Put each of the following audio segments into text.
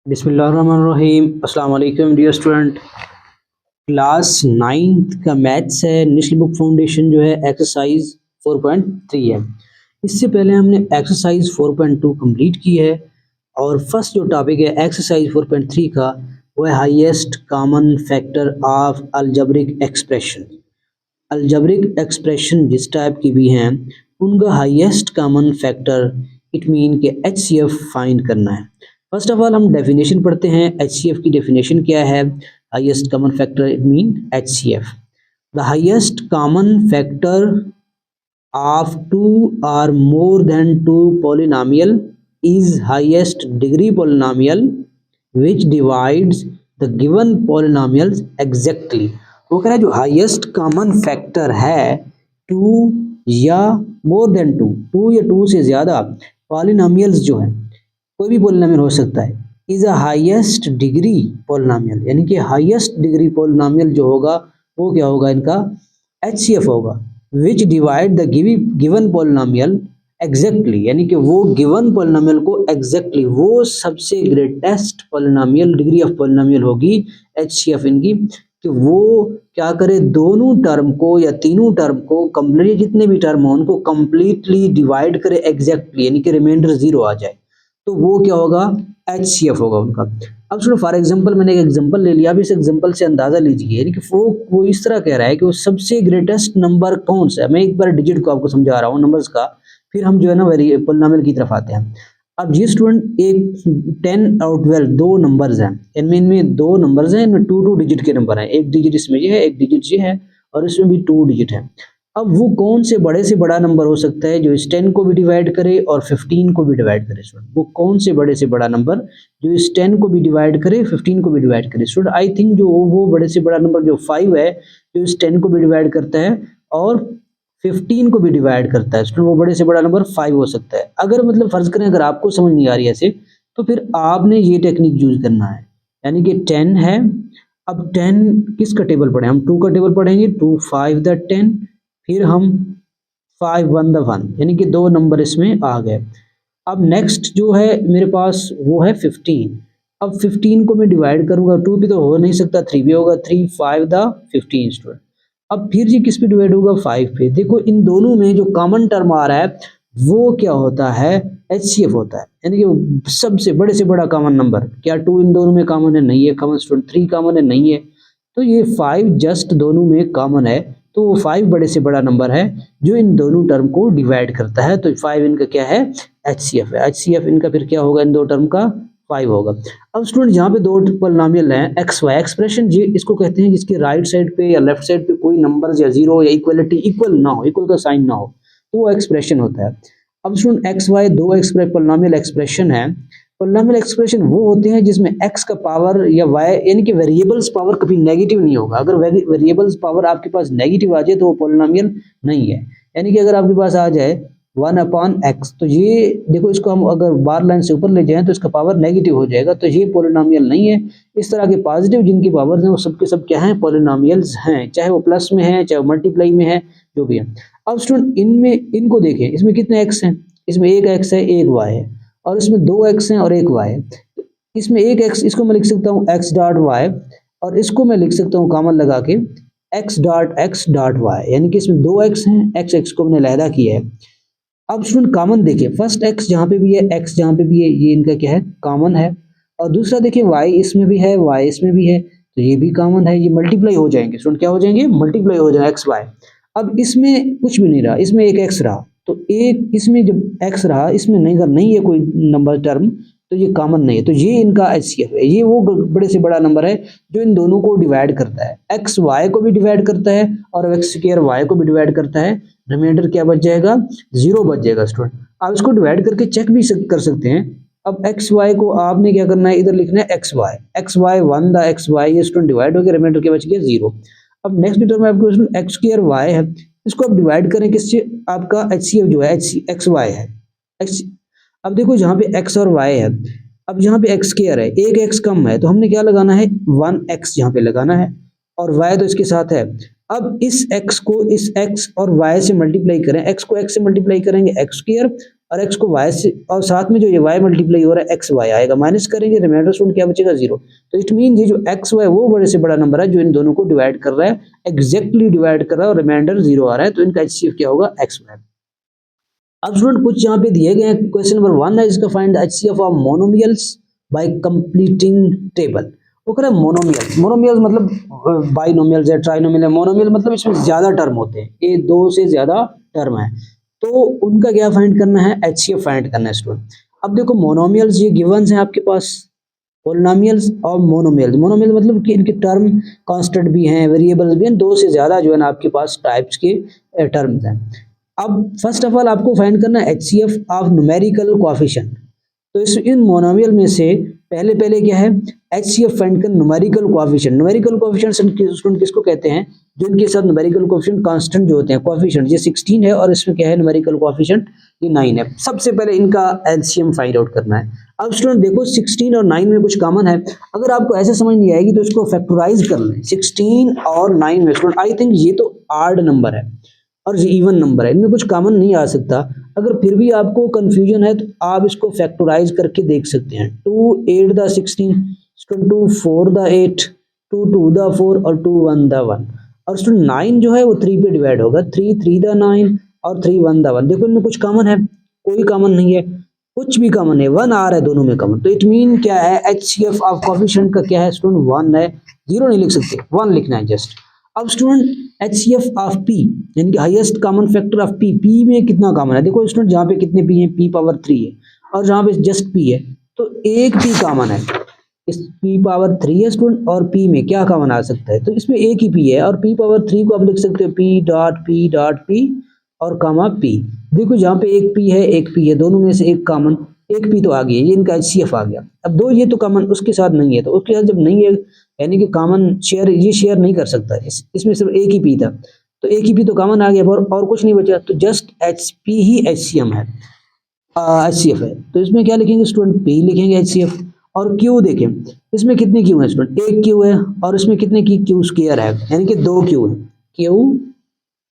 बिस्मिल्लाहिर्रहमानिर्रहीम। अस्सलाम वालेकुम डियर स्टूडेंट। क्लास 9th का मैथ्स है। नेशनल बुक फाउंडेशन जो है एक्सरसाइज 4.3 है। इससे पहले हमने एक्सरसाइज 4.2 कंप्लीट की है और फर्स्ट जो टॉपिक है एक्सरसाइज 4.3 का वो है highest common factor of algebraic expression. Algebraic expression जिस टाइप की भी हैं उनका highest common factor it mean के HCF फाइंड करना है। फर्स्ट ऑफ ऑल हम डेफिनेशन पढ़ते हैं। HCF की डेफिनेशन क्या है? Highest common factor it mean HCF the highest common factor of two or more than two polynomial is highest degree polynomial which divides the given polynomials exactly। वो कह रहा है जो हाईएस्ट कॉमन फैक्टर है to या more than to या to से ज़्यादा पॉलिनोमियल्स जो है, कोई भी पॉलिनोमियल हो सकता है, is a highest degree polynomial, यानी कि हाईएस्ट डिग्री पॉलिनोमियल जो होगा वो क्या होगा? इनका HCF होगा। विच divide the given polynomial exactly, यानी कि वो गिवन पॉलिनोमियल को एग्जैक्टली वो सबसे greatest polynomial degree of polynomial होगी HCF इनकी, कि वो क्या करे? दोनों टर्म को या तीनों टर्म को कंप्लीट, जितने भी टर्म हो उनको कंप्लीटली डिवाइड करे एग्जैक्टली, यानी कि रिमाइंडर 0 आ जाए, तो वो क्या होगा? HCF होगा उनका। अब सुनो, फॉर एग्जांपल मैंने एक एग्जांपल ले लिया। अब इस एग्जांपल से अंदाजा लीजिए, यानी कि वो इस तरह कह रहा है कि वो सबसे ग्रेटेस्ट नंबर कौन सा है। मैं एक बार डिजिट को आपको समझा रहा हूँ नंबर्स का, फिर हम जो है ना पॉलिनोमियल की तरफ आते हैं। अब ये स्टूडेंट एक 10 और 12 दो नंबर्स हैं, इनमें दो नंबर्स हैं, इनमें 2 डिजिट के नंबर हैं। एक डिजिट इसमें ये है, एक डिजिट ये है, और इसमें भी 2 डिजिट है। अब वो कौन से बड़ा नंबर हो सकता है जो इस 10 को भी डिवाइड करे और 15 को भी डिवाइड करे? स्टूडेंट वो कौन से बड़े से बड़ा नंबर जो इस 10 को भी डिवाइड करे, 15 को भी डिवाइड करे? स्टूडेंट आई थिंक जो वो बड़े से बड़ा नंबर जो 5 है, जो इस 10 को भी डिवाइड करता है और 15 को भी डिवाइड करता है, स्टूडेंट वो बड़े से बड़ा नंबर 5 हो सकता है। अगर मतलब फर्ज करें अगर आपको समझ नहीं आ रही ऐसे, तो फिर आपने ये टेक्निक यूज करना है, यानी कि 10 है। अब 10 किसका टेबल पढ़े? हम 2 का टेबल पढ़ेंगे। 2 5 द 10, फिर हम 5 1 द 1, यानी कि 2 नंबर इसमें आ गए। अब नेक्स्ट जो है मेरे पास वो है 15। अब 15 को मैं डिवाइड करूंगा, 2 भी तो हो नहीं सकता, 3 भी होगा। 3 5 द 15 स्टूडेंट। अब फिर ये किस पे डिवाइड होगा? 5 पे। देखो इन दोनों में जो कॉमन टर्म आ रहा है वो क्या होता है? HCF होता है, यानी कि सबसे बड़े से बड़ा कॉमन नंबर। क्या 2 इन दोनों में कॉमन है? नहीं है कॉमन। स्टूडेंट 3 कॉमन है? नहीं है। तो ये 5 जस्ट दोनों में कॉमन है, तो वो 5 बड़े से बड़ा नंबर है जो इन दोनों टर्म को डिवाइड करता है। तो 5 इनका क्या है? HCF है। HCF इनका फिर क्या होगा? इन दो टर्म का 5 होगा। अब स्टूडेंट यहाँ पे दो पॉलिनोमियल हैं XY एक्सप्रेशन, जी इसको कहते हैं जिसके राइट साइड पे या लेफ्ट साइड पे कोई नंबर या जीरो या इक्वलिटी इक्वल ना हो, इक्वल का साइन ना हो, तो वो एक्सप्रेशन होता है। अब स्टूडेंट XY दो पॉलिनोमियल एक्सप्रेशन है। पॉलिनोमियल एक्सप्रेशन वो होते हैं जिसमें x का पावर या y, यानी कि वेरिएबल्स पावर कभी नेगेटिव नहीं होगा। अगर वेरिएबल्स पावर आपके पास नेगेटिव आ जाए तो वो पॉलिनोमियल नहीं है। यानी कि अगर आपके पास आ जाए 1/x, तो ये देखो, इसको हम अगर बार लाइन से ऊपर ले जाएं तो इसका पावर नेगेटिव हो जाएगा, तो ये पॉलिनोमियल नहीं है। इस तरह के पॉजिटिव जिनकी पावर्स हैं वो सबके सब क्या हैं? पॉलिनोमियल्स हैं, चाहे वो प्लस में है चाहे वो मल्टीप्लाई में है, जो भी है। अब स्टूडेंट इनमें इनको देखें, इसमें कितने x हैं? इसमें एक x है, एक y है, और इसमें 2 x हैं और एक y है। इसमें एक x, इसको मैं लिख सकता हूँ x डॉट y, और इसको मैं लिख सकता हूँ कॉमन लगा के x डॉट y, यानी कि इसमें 2 x हैं, x को मैंने अलहदा किया है। अब स्टूडेंट कॉमन देखिए, फर्स्ट x जहाँ पे भी है, x जहाँ पे भी है, ये इनका क्या है? कॉमन है। और दूसरा देखिए y इसमें भी है, y इसमें भी है, तो ये भी कॉमन है। ये मल्टीप्लाई हो जाएंगे स्टूडेंट, क्या हो जाएंगे? मल्टीप्लाई हो जाएंगे x y। अब इसमें कुछ भी नहीं रहा, इसमें एक x रहा, तो एक इसमें जब x रहा, इसमें नहीं है कोई नंबर टर्म, तो ये कॉमन नहीं है, तो ये इनका HCF है। ये वो बड़े से बड़ा नंबर है जो इन दोनों को डिवाइड करता है, x y को भी डिवाइड करता है और x स्क्वायर y को भी डिवाइड करता है। रिमाइंडर क्या बच जाएगा? 0 बच जाएगा स्टूडेंट। आप इसको डिवाइड करके चेक भी कर सकते हैं। अब एक्स वाई को आपने क्या करना है? इधर लिखना है X Y 1 the X Y, ये स्टूडेंट डिवाइड हो गया, रिमाइंडर क्या बच गया? 0। अब नेक्स्ट टर्म में आपको एक्स स्क्वायर वाई है, इसको आप डिवाइड करें किससे? आपका HCF जो है एक्स वाई है। एक्स, अब देखो जहाँ पे x और y है, अब यहाँ पे x स्क्वायर है, एक x कम है, तो हमने क्या लगाना है? 1x यहाँ पे लगाना है, और y तो इसके साथ है। अब इस x को इस x और y से मल्टीप्लाई करें, x को x से मल्टीप्लाई करेंगे x स्क्वायर, और x को y से, और साथ में जो ये y मल्टीप्लाई हो रहा है एक्स वाई आएगा, माइनस करेंगे रिमाइंडर स्टूडेंट क्या बचेगा 0। तो इट मीन ये जो एक्स वाई वो बड़े से बड़ा नंबर है जो इन दोनों को डिवाइड कर रहा है, एग्जैक्टली डिवाइड कर रहा है और रिमाइंडर 0 आ रहा है, तो इनका HCF क्या होगा एक्स वाई। अब स्टूडेंट कुछ यहाँ पे दिए गए हैं, क्वेश्चन नंबर 1 है इसका, find the HCF of monomials bye completing table. वो कह रहा है मोनोमियल्स, मोनोमियल्स मतलब बाइनोमियल्स है, ट्राइनोमियल है, मोनोमियल मतलब इसमें ज्यादा टर्म होते हैं, ये 2 से ज्यादा टर्म है, तो उनका क्या फाइंड करना है, HCF फाइंड करना है स्टूडेंट। अब देखो मोनोमियल्स ये गिवन्स हैं आपके पास, पॉलिनोमियल्स और मोनोमियल्स, मोनोमियल मतलब कि इनके टर्म कांस्टेंट भी हैं, वेरिएबल्स भी हैं, 2 से ज्यादा जो है ना आपके पास टाइप्स के टर्म्स हैं। अब फर्स्ट ऑफ ऑल आपको फाइंड करना है HCF ऑफ न्यूमेरिकल कोएफिशिएंट। तो इस इन मोनोमियल में से पहले क्या है, HCF फाइंड कर numerical coefficient. Numerical coefficient student किसको कहते हैं, जो इनके साथ न्यूमेरिकल कोएफिशिएंट कांस्टेंट जो होते हैं, कोएफिशिएंट ये 16 है और इसमें क्या है न्यूमेरिकल कोएफिशिएंट ये 9 है। सबसे पहले इनका LCM फाइंड आउट करना है। अब स्टूडेंट देखो 16 और 9 में कुछ कॉमन है, अगर आपको ऐसे समझ नहीं आएगी तो इसको फैक्टराइज कर लें। 16 और 9 में स्टूडेंट आई थिंक ये तो ऑड नंबर है और ये इवन नंबर है, इनमें कुछ कॉमन नहीं आ सकता। अगर फिर भी आपको कंफ्यूजन है तो आप इसको फैक्टराइज करके देख सकते हैं। 2 8 द 16, 2 4 द 8, 2 2 द 4 और 2 1 द 1, और 9 जो है वो 3 पे डिवाइड होगा, 3 3 द 9 और 3 1 द 1। देखो इनमें कुछ कॉमन है, कोई कॉमन नहीं है, कुछ भी कॉमन है, 1 आ रहा है दोनों में कॉमन, तो इट मीन क्या है HCF ऑफ कोएफिशिएंट का क्या है स्टूडेंट 1 है, 0 नहीं लिख सकते, 1 लिखना है जस्ट। अब स्टूडेंट HCF ऑफ P यानी कि highest common factor of P में कितना कॉमन है, देखो स्टूडेंट जहाँ पे कितने P हैं, P पावर 3 है और जहाँ पे जस्ट P है तो एक P कॉमन है, इस P पावर 3 है स्टूडेंट और P में क्या कॉमन आ सकता है, तो इसमें एक ही P है और P पावर 3 को आप लिख सकते हो P और कामा P। देखो जहाँ पे एक P है एक P है, दोनों में से एक कॉमन, एक P तो आ गया, ये इनका HCF आ गया। अब 2 ये तो कॉमन उसके साथ नहीं है, तो उसके साथ जब नहीं है यानी कि कॉमन शेयर ये शेयर नहीं कर सकता, इसमें सिर्फ एक ही P था, तो एक ही P तो कॉमन आ गया और कुछ नहीं बचा, तो जस्ट HP ही HCM है, HCF है। तो इसमें क्या लिखेंगे स्टूडेंट, P लिखेंगे HCF। और Q देखें, इसमें कितने Q है स्टूडेंट, एक Q है और इसमें कितने की Q स्क्वायर है, यानी कि 2 Q है, Q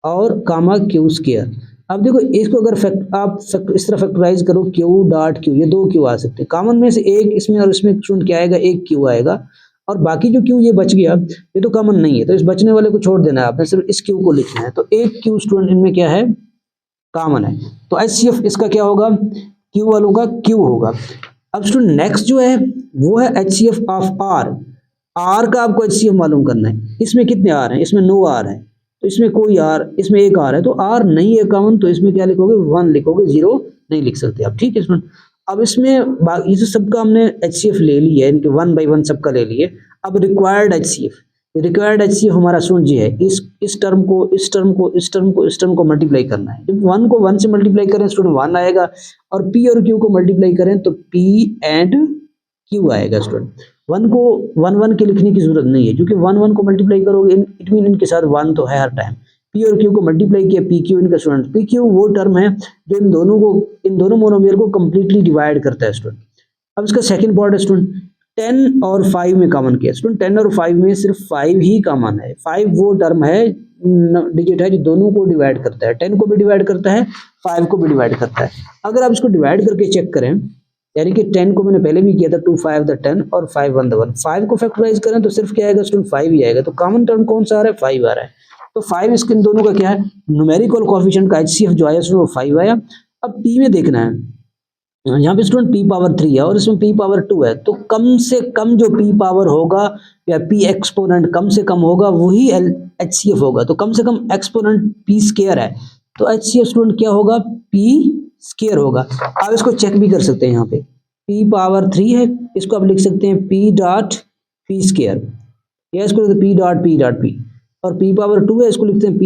और कामा Q स्क्वायर। अब देखो इसको अगर आप इस तरह फैक्टराइज करो Q.Q, ये 2 Q आ सकते हैं, कॉमन में से एक इसमें और इसमें स्टूडेंट क्या आएगा, एक Q आएगा और बाकी जो Q ये बच गया ये तो कॉमन नहीं है, तो इस बचने वाले को छोड़ देना है आपने, सिर्फ इस Q को लिखना है, तो एक Q स्टूडेंट इनमें क्या है कॉमन है, तो HCF इसका क्या होगा, Q वालों का Q होगा। अब स्टूडेंट नेक्स्ट जो है वो है HCF ऑफ R का आपको HCF मालूम करना है। इसमें कितने R हैं, इसमें 9 R है, तो इसमें कोई R, इसमें एक R है, तो R नहीं है कॉमन, तो इसमें क्या लिखोगे 1 लिखोगे, 0 नहीं लिख सकते आप, ठीक है स्टूडेंट। अब इसमें ये जो सबका हमने HCF ले लिया है, इनके 1 बाई 1 सबका ले लिए। अब रिक्वायर्ड HCF हमारा स्टूडेंट जी है, इस टर्म को मल्टीप्लाई करना है। जब 1 को 1 से मल्टीप्लाई करें स्टूडेंट 1 आएगा और P और Q को मल्टीप्लाई करें तो P एंड Q आएगा स्टूडेंट। 1 को 1 के लिखने की जरूरत नहीं है, क्योंकि 1 को मल्टीप्लाई करोगे इट मीन इनके साथ 1 तो है हर टाइम। P और Q को मल्टीप्लाई किया, PQ इनका स्टूडेंट, PQ वो टर्म है जो इन दोनों मोनोमियल को कंप्लीटली डिवाइड करता है स्टूडेंट। अब इसका सेकंड पार्ट है स्टूडेंट 10 और 5 में कॉमन किया स्टूडेंट, 10 और 5 में सिर्फ 5 ही कॉमन है। 5 वो टर्म है डिजिट है जो दोनों को डिवाइड करता है, 10 को भी डिवाइड करता है, 5 को भी डिवाइड करता है। अगर आप इसको डिवाइड करके चेक करें, यानी कि 10 को मैंने पहले भी किया था, 2 5 द 10 और 5 1 द 1, 5 को फैक्टराइज करें तो सिर्फ क्या आएगा स्टूडेंट 5 ही आएगा, तो कॉमन टर्म कौन सा आ रहा है, 5 आ रहा है, तो 5 इसके दोनों का क्या है, न्यूमेरिकल कोएफिशिएंट का HCF जो आया वो 5 आया। अब P में देखना है, यहाँ पे स्टूडेंट P पावर 3 है और इसमें P पावर 2 है, तो कम से कम जो P पावर होगा या P एक्सपोनेंट कम से कम होगा वही HCF होगा, तो कम से कम एक्सपोनेंट P स्क्वायर है, तो HCF स्टूडेंट क्या होगा, P स्क्वायर होगा। आप इसको चेक भी कर सकते हैं, यहाँ पे P पावर 3 है, इसको आप लिख सकते हैं P स्क्वायर, या इसको लिखते हैं P, और P पावर 2 है, इसको लिखते हैं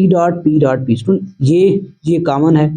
P स्टूडेंट, ये कॉमन है,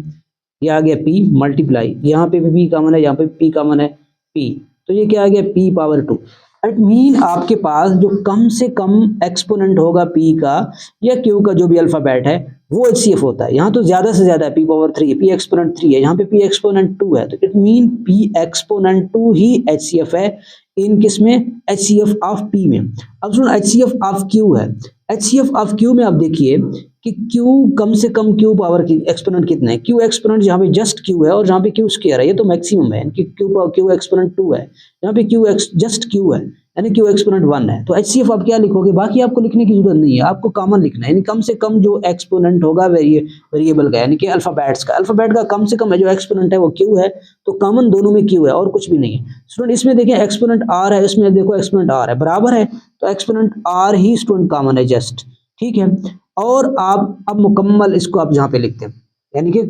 ये आ गया P मल्टीप्लाई, यहाँ पे भी P कॉमन है, यहाँ पे P कॉमन है P, तो ये क्या आ गया P पावर 2। इट मीन आपके पास जो कम से कम एक्सपोनेंट होगा P का या Q का जो भी अल्फाबेट है वो HCF होता है। यहाँ तो ज्यादा से ज्यादा P पावर 3 है, P एक्सपोनेंट 3 है, यहाँ पे P एक्सपोनेंट 2 है, तो it mean P exponent 2 he HCF है इन किसमें, HCF ऑफ P में। अब सुनो HCF ऑफ Q है, HCF ऑफ क्यू में आप देखिए कि क्यू कम से कम क्यू पावर की एक्सपोनेंट कितने हैं, क्यू एक्सपोनेंट जहाँ पे जस्ट क्यू है और जहाँ पे क्यू स्क्वायर है ये तो मैक्सिमम है, यानी कि क्यू एक्सपोनेंट 2 है, यहाँ पे क्यू एक्स जस्ट क्यू है यानी क्यू एक्सपोनेंट 1 है। तो HCF आप क्या लिखोगे, बाकी आपको लिखने की जरूरत नहीं है, आपको कॉमन लिखना है, यानी कम से कम जो एक्सपोनेंट होगा वेरिएबल का, यानी कि अल्फाबेट्स का, अल्फाबेट का कम से कम है जो एक्सपोनेंट है वो क्यू है, तो कॉमन दोनों में क्यू है और कुछ भी नहीं है। स्टूडेंट इसमें देखिए एक्सपोनेंट आर है, इसमें देखो एक्सपोनेंट आर है, बराबर है, तो एक्सपोनेंट आर ही स्टूडेंट कॉमन है जस्ट, ठीक है। और आप अब मुकम्मल इसको आप जहाँ पे लिखते हैं, यानी कि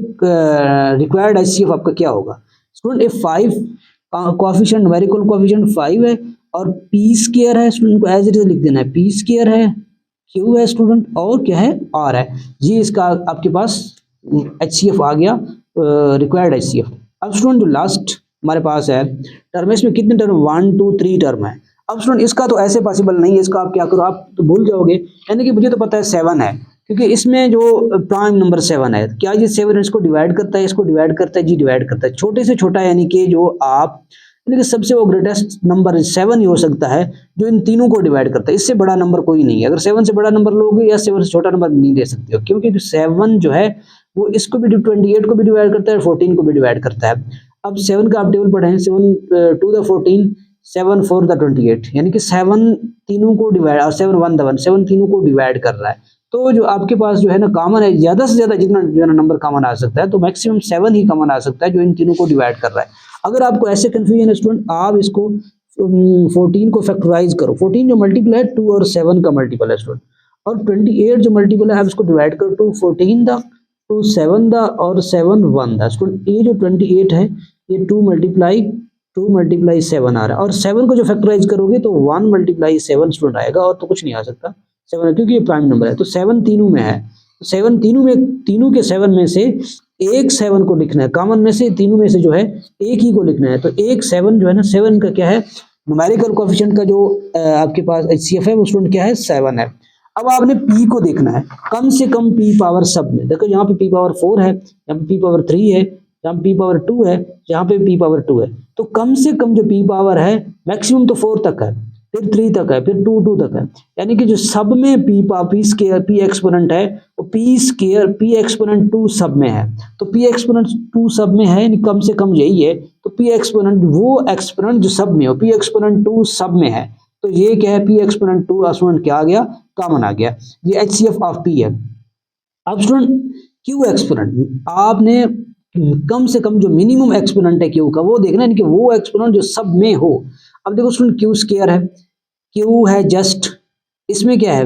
रिक्वायर्ड HCF आपका क्या होगा student, if 5 coefficient numerical coefficient 5 है और पी स्क्वायर है, स्टूडेंट को एज इट इज लिख देना है, पी स्क्वायर है, क्यू है स्टूडेंट, और क्या है आर है, ये इसका आपके पास HCF आ गया, रिक्वायर्ड HCF। अब स्टूडेंट जो लास्ट हमारे पास है टर्म, इसमें कितने टर्म, 1 2 3 टर्म है। अब स्टूडेंट इसका तो ऐसे पॉसिबल नहीं है, इसका आप क्या करो, आप तो भूल जाओगे, यानी कि मुझे तो पता है 7 है, क्योंकि इसमें जो प्राइम नंबर 7 है, क्या ये 7 इसको डिवाइड करता है, इसको डिवाइड करता है, जी डिवाइड करता है, छोटे से छोटा, यानी कि जो आप, यानी कि सबसे वो ग्रेटेस्ट नंबर 7 ही हो सकता है जो इन तीनों को डिवाइड करता है, इससे बड़ा नंबर कोई नहीं है। अगर 7 से बड़ा नंबर लोगे या 7 से छोटा नंबर नहीं दे सकते हो, क्योंकि 7 जो है वो इसको भी 28 को भी डिवाइड करता है, 14 को भी डिवाइड करता है। अब 7 का आप टेबल पढ़ें, 7 2 द 14, 7 4 द 28, यानी कि 7 तीनों को डिवाइड, और 7 1 द 1, 7 तीनों को डिवाइड कर रहा है। तो जो आपके पास जो है ना कॉमन है, ज्यादा से ज्यादा जितना जो है ना नंबर कॉमन आ सकता है, तो मैक्सिमम 7 ही कॉमन आ सकता है जो इन तीनों को डिवाइड कर रहा है। अगर आपको ऐसे कंफ्यूजन है स्टूडेंट, आप इसको 14 को फैक्टराइज करो, 14 जो मल्टीपल है 2 और 7 का मल्टीपल है स्टूडेंट, और 28 जो मल्टीपल है आप इसको डिवाइड करो, 2 14 द, 2 7 द, और 7 1 द। स्टूडेंट ये जो 28 है ये 2 मल्टीप्लाई 7 आ रहा है, और 7 को जो फैक्टराइज करोगे तो 1 मल्टीप्लाई 7 स्टूडेंट आएगा, और तो कुछ नहीं आ सकता 7, क्योंकि ये प्राइम नंबर है। तो 7 तीनों में है, 7 तीनों में, तीनों के 7 में से एक 7 को लिखना है, कॉमन में से तीनों में से जो है एक ही को लिखना है। तो एक 7 जो है ना, 7 का क्या है, न्यूमेरिकल कोएफिशिएंट का जो आपके पास HCF है वो स्टूडेंट क्या है, 7 है। अब आपने P को देखना है, कम से कम P पावर सब में, देखो यहाँ पे P पावर 4 है, यहाँ पे P पावर 3 है, यहाँ पे P पावर 2 है, यहाँ पे P पावर 2 है, तो कम से कम जो P पावर है मैक्सिमम तो 4 तक है, फिर 3 तक है, फिर 2 तक है, यानी कि जो सब में P स्क्वायर P एक्सपोनेंट है वो P स्क्वायर P एक्सपोनेंट 2 सब में है, तो P एक्सपोनेंट 2 सब में है, यानी कम से कम यही है, तो P एक्सपोनेंट वो एक्सपोनेंट जो सब में हो, P एक्सपोनेंट 2 सब में है, तो ये क्या है, P एक्सपोनेंट 2 एक्सपोनेंट क्या आ गया, कॉमन आ गया, ये HCF ऑफ P है। अब स्टूडेंट Q एक्सपोनेंट, आपने कम से कम जो मिनिमम एक्सपोनेंट है Q का वो देखना है, यानी कि वो एक्सपोनेंट जो सब में हो। अब देखो स्टूडेंट Q स्क्वायर है, Q है जस्ट, इसमें क्या है,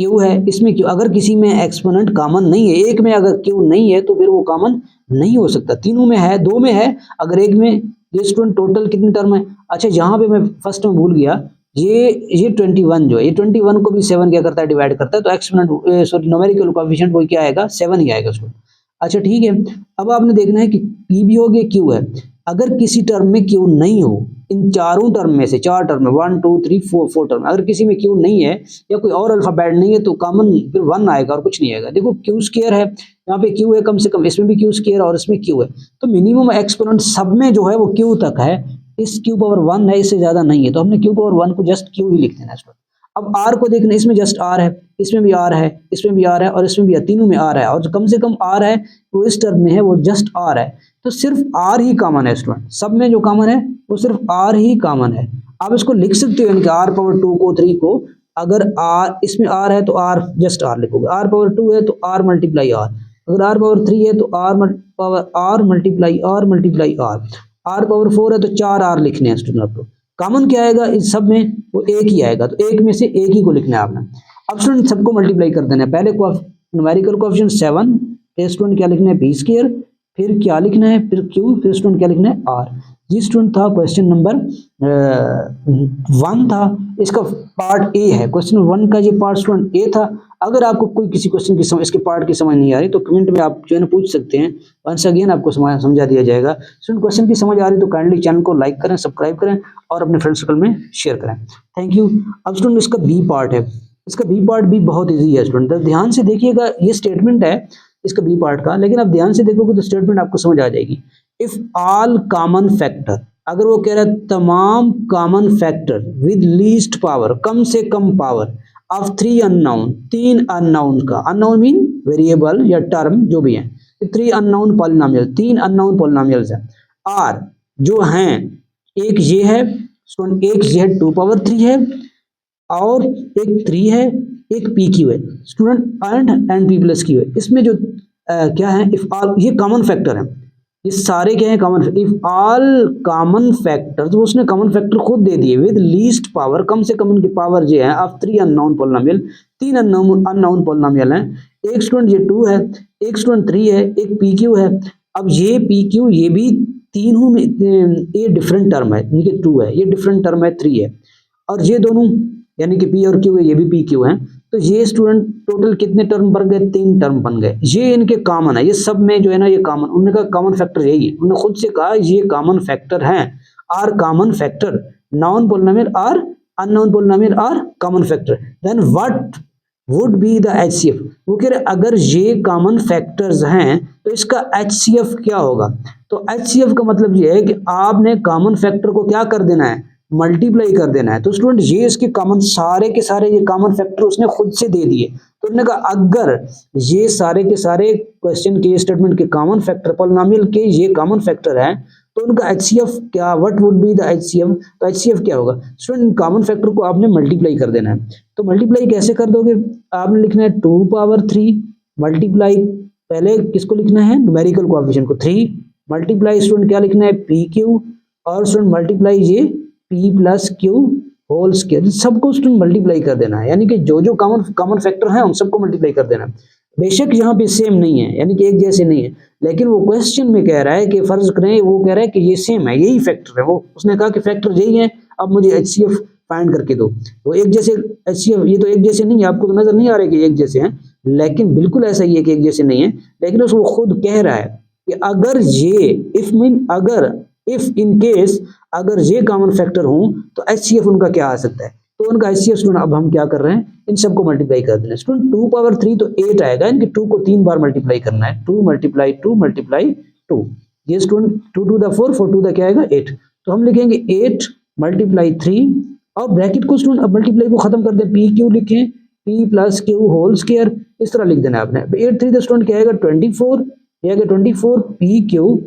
Q है, इसमें Q, अगर किसी में एक्सपोनेंट कॉमन नहीं है, एक में अगर Q नहीं है तो फिर वो कॉमन नहीं हो सकता, तीनों में है, 2 में है, अगर एक में, ये स्टूडेंट टोटल कितने टर्म है, अच्छा यहाँ पे मैं फर्स्ट में भूल गया, ये 21 जो है, ये 21 को भी 7 क्या करता है, डिवाइड करता है, तो एक्सपोनेंट सॉरी न्यूमेरिकल कोएफिशिएंट वो क्या आएगा, 7 ही आएगा स्टूडेंट। अच्छा ठीक है, अब आपने देखना है कि P भी हो गया, Q है, अगर किसी टर्म में Q नहीं हो, इन चारों टर्म में से, 4 टर्म में 1 2 3 4 टर्म, अगर किसी में Q नहीं है या कोई और अल्फाबेट नहीं है तो कॉमन फिर 1 आएगा और कुछ नहीं आएगा। देखो Q स्क्वायर है, यहाँ पे Q है कम से कम, इसमें भी Q स्क्वायर और इसमें Q है, तो मिनिमम एक्सपोनेंट सब में जो है वो Q तक है, इस Q पावर 1 है, इससे ज्यादा नहीं है, तो हमने Q पावर 1 को जस्ट Q ही लिख देना है। अब R को देखना, इसमें जस्ट R है, इसमें भी R है, इसमें भी R है, और इसमें भी तीनों में R है, और जो कम से कम R है वो इस टर्म में है वो जस्ट R है, तो सिर्फ R ही कॉमन है स्टूडेंट, सब में जो कॉमन है वो सिर्फ R ही कॉमन है। आप इसको लिख सकते हो, यानी कि R पावर 2 को 3 को, अगर R इसमें R है तो R जस्ट R लिखोगे, R पावर 2 है तो R मल्टीप्लाई R, अगर R पावर 3 है तो R multiply R, R power 4 है तो 4 R लिखने हैं स्टूडेंट आपको। कॉमन क्या आएगा इस सब में, वो एक ही आएगा, तो एक में से एक ही को लिखना है आपने। अब स्टूडेंट सबको मल्टीप्लाई कर देना है, पहले न्यूमेरिकल कोएफिशिएंट 7, फिर स्टूडेंट क्या लिखना है, P स्क्वायर, फिर क्या लिखना है, फिर Q, फिर स्टूडेंट क्या लिखना है, R। ये स्टूडेंट था क्वेश्चन नंबर 1 था, इसका पार्ट ए है, क्वेश्चन 1 का ये पार्ट स्टूडेंट ए था। अगर आपको कोई किसी क्वेश्चन की इसके पार्ट की समझ नहीं आ रही तो कमेंट में आप जो है ना पूछ सकते हैं, वंस अगेन आपको समझा दिया जाएगा। स्टूडेंट क्वेश्चन की समझ आ रही तो काइंडली चैनल को लाइक करें, सब्सक्राइब करें और अपने फ्रेंड सर्कल में शेयर करें। Thank you. अब स्टूडेंट इसका बी पार्ट है, इसका बी पार्ट भी बहुत ईजी है स्टूडेंट, ध्यान से देखिएगा, ये स्टेटमेंट है इसका बी पार्ट का, लेकिन आप ध्यान से देखोगे तो स्टेटमेंट आपको समझ आ जाएगी। इफ ऑल कॉमन फैक्टर, अगर वो कह रहा है तमाम common factor with least power, कम से कम पावर ऑफ 3 अननोन, 3 अननोन का, अननोन मीन वेरिएबल या टर्म जो भी है, 3 अननोन पॉलिनोमियल, 3 अननोन पॉलिनोमियल्स है, आर जो हैं, एक ये है, एक ये 2 पावर 3 है, और एक 3 है, एक पी क्यू है student, and P plus Q है। इसमें जो क्या है, इफ ऑल, ये कॉमन फैक्टर है, ये सारे क्या है common, if all common factor, तो उसने कॉमन फैक्टर खुद दे दिए विद लीस्ट पावर, कम से कम इनकी पावर जो है of 3 unknown polynomial, 3 unknown polynomial है, एक स्टूडेंट ये 2 है, एक स्टूडेंट 3 है, एक पी क्यू है। अब ये पी क्यू ये भी तीनों में ये डिफरेंट टर्म है, इनके 2 है, ये डिफरेंट टर्म है 3 है, और ये दोनों यानी कि पी और क्यू है, ये भी पी क्यू है, तो ये स्टूडेंट टोटल कितने टर्म बन गए, 3 टर्म बन गए। ये इनके कॉमन है, ये सब में जो है ना ये कॉमन, उन्होंने कहा कॉमन फैक्टर यही है, उन्होंने खुद से कहा ये कॉमन फैक्टर है, or common factor, non polynomial or unknown polynomial or common factor, then what would be the HCF. वो कह रहे अगर ये कॉमन फैक्टर्स हैं तो इसका एचसीएफ क्या होगा। तो एचसीएफ का मतलब ये है कि आपने कॉमन फैक्टर को क्या कर देना है, मल्टीप्लाई कर देना है। तो स्टूडेंट ये इसके कॉमन, सारे के सारे ये कॉमन फैक्टर उसने खुद से दे दिए, तो उन्होंने कहा अगर ये सारे के सारे क्वेश्चन के स्टेटमेंट के कॉमन फैक्टर, पॉलिनोमियल के ये कॉमन फैक्टर है, तो उनका एचसीएफ क्या, what would be the HCF, तो एचसीएफ क्या होगा स्टूडेंट, कॉमन फैक्टर को आपने मल्टीप्लाई कर देना है। तो मल्टीप्लाई कैसे कर दोगे, आपने लिखना है 2 पावर 3 मल्टीप्लाई, पहले किसको लिखना है, न्यूमेरिकल कोएफिशिएंट को 3 मल्टीप्लाई स्टूडेंट क्या लिखना है पी क्यू, और स्टूडेंट मल्टीप्लाई ये P plus Q whole square, सबको स्टूडेंट मल्टीप्लाई कर देना है, यानी कि जो जो कॉमन फैक्टर है उन सबको मल्टीप्लाई कर देना है। बेशक यहाँ पे सेम नहीं है, यानी कि एक जैसे नहीं है, लेकिन वो क्वेश्चन में कह रहा है कि फर्ज करें वो कह रहा है कि ये सेम है, यही फैक्टर है, वो उसने कहा कि फैक्टर यही है, अब मुझे एचसीएफ फाइंड करके दो। वो एक जैसे एचसीएफ, ये तो एक जैसे नहीं है, आपको तो नजर नहीं आ रहा है कि एक जैसे हैं, लेकिन बिल्कुल ऐसा ही है कि एक जैसे नहीं है, लेकिन उसको खुद कह रहा है कि अगर ये इफ मीन अगर, इफ इन केस अगर ये कॉमन फैक्टर हो तो एचसीएफ उनका क्या आ सकता है, तो उनका एचसीएफ स्टूडेंट अब हम क्या कर रहे हैं, इन सबको मल्टीप्लाई कर देना स्टूडेंट, 2 पावर 3 तो 8 आएगा, इनके 2 को 3 बार मल्टीप्लाई करना है, 2 मल्टीप्लाई 2 मल्टीप्लाई 2, ये student 2 to the 4 4 to the क्या आएगा 8, तो हम लिखेंगे 8 मल्टीप्लाई 3, और ब्रैकेट को स्टूडेंट अब मल्टीप्लाई को खत्म कर दे, पी क्यू लिखें, P plus Q whole square, इस तरह लिख देना है आपने, 8 3 द स्टूडेंट क्या आएगा 24, ये आएगा 24 P Q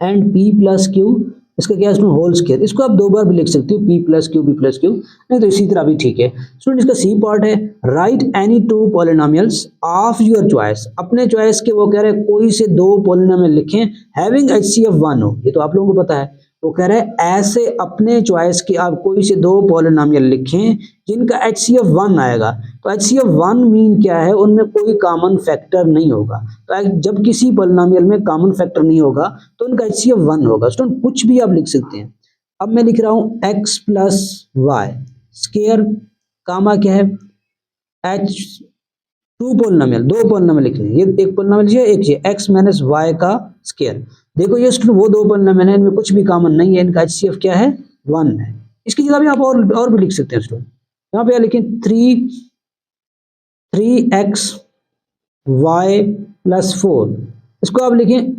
and P plus Q, इसका क्या है होल स्क्वायर, इसको आप 2 बार भी लिख सकते हो, पी प्लस क्यू, नहीं तो इसी तरह भी ठीक है स्टूडेंट। इसका सी पार्ट है, right any 2 polynomials of your choice, अपने चॉइस के वो कह रहे हैं कोई से 2 पॉलिनोमियल लिखें हैविंग एचसीएफ 1 हो, ये तो आप लोगों को पता है, वो कह रहे हैं ऐसे अपने चॉइस के आप कोई से 2 पॉलिनोमियल लिखें जिनका एचसीएफ 1 आएगा। तो एचसीएफ 1 मीन क्या है, उनमें कोई कॉमन फैक्टर नहीं होगा, तो जब किसी पॉलिनोमियल में कॉमन फैक्टर नहीं होगा तो उनका एचसीएफ 1 होगा। स्टूडेंट कुछ भी आप लिख सकते हैं, अब मैं लिख रहा हूं x प्लस वाई स्क्वायर, कामा क्या है h, 2 पॉलिनोमियल, 2 पॉलिनोमियल लिखने, ये एक पॉलिनोमियल है, एक ये x माइनस वाई का स्क्वायर। देखो ये स्टूडेंट वो 2 पॉलिनोमियल है, इनमें कुछ भी कॉमन नहीं है, इनका एचसीएफ क्या है 1 है। इसकी जगह भी आप और भी लिख सकते हैं स्टूडेंट, यहाँ पे लिखें 3x y प्लस 4, इसको आप लिखें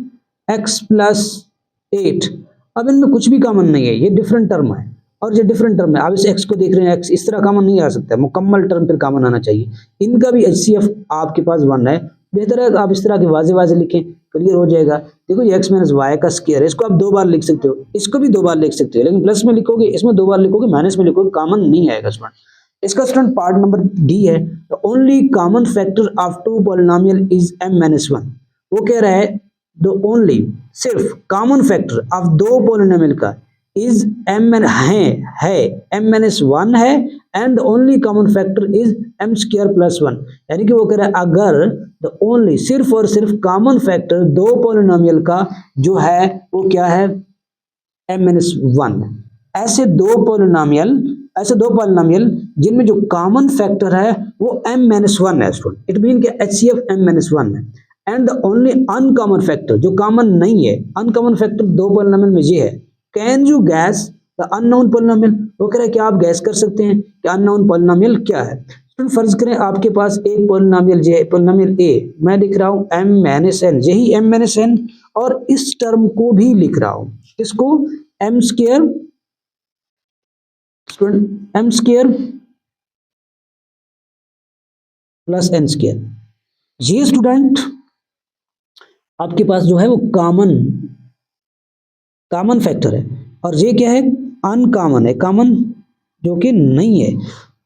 x प्लस 8। अब इनमें कुछ भी कॉमन नहीं है, ये डिफरेंट टर्म है और ये डिफरेंट टर्म है, आप इस x को देख रहे हैं, x इस तरह कॉमन नहीं आ सकता है, मुकम्मल टर्म फिर कॉमन आना चाहिए। इनका भी एचसीएफ आपके पास 1 है, बेहतर है आप इस तरह के वाजे लिखें, क्लियर हो जाएगा। देखो ये x माइनस वाई का स्क्वायर है, इसको आप 2 बार लिख सकते हो, इसको भी 2 बार लिख सकते हो, लेकिन प्लस में लिखोगे, इसमें 2 बार लिखोगे, माइनस में लिखोगे, कॉमन नहीं आएगा स्टूडेंट। इसका स्टूडेंट पार्ट नंबर डी है, the only common factor of 2 polynomial is m-1। वो कह रहा है द ओनली, सिर्फ कॉमन फैक्टर ऑफ 2 पॉलिनोमियल का इज m है m-1 है, and the only common factor is m square plus 1। यानी कि वो कह रहा है अगर द ओनली, सिर्फ और सिर्फ कॉमन फैक्टर 2 पॉलिनोमियल का जो है वो क्या है m-1। ऐसे 2 पॉलिनोमियल जिनमें जो कॉमन फैक्टर है वो m-1 है स्टूडेंट, इट मीन कि एचसीएफ m-1 है, and the only uncommon factor जो कॉमन नहीं है, अनकॉमन फैक्टर 2 पॉलिनोमियल में ये है, can you gas the unknown polynomial. वो कह रहा है कि आप गैस कर सकते हैं कि अननोन पॉलिनोमियल क्या है। स्टूडेंट फर्ज करें आपके पास एक पॉलिनोमियल जे, पॉलिनोमियल a, मैं लिख रहा हूँ m-n, यही m-n, और इस टर्म को भी लिख रहा हूँ, इसको m square, student m square plus N square. ये स्टूडेंट आपके पास जो है वो कॉमन फैक्टर है, और ये क्या है, अनकॉमन है, कॉमन जो कि नहीं है।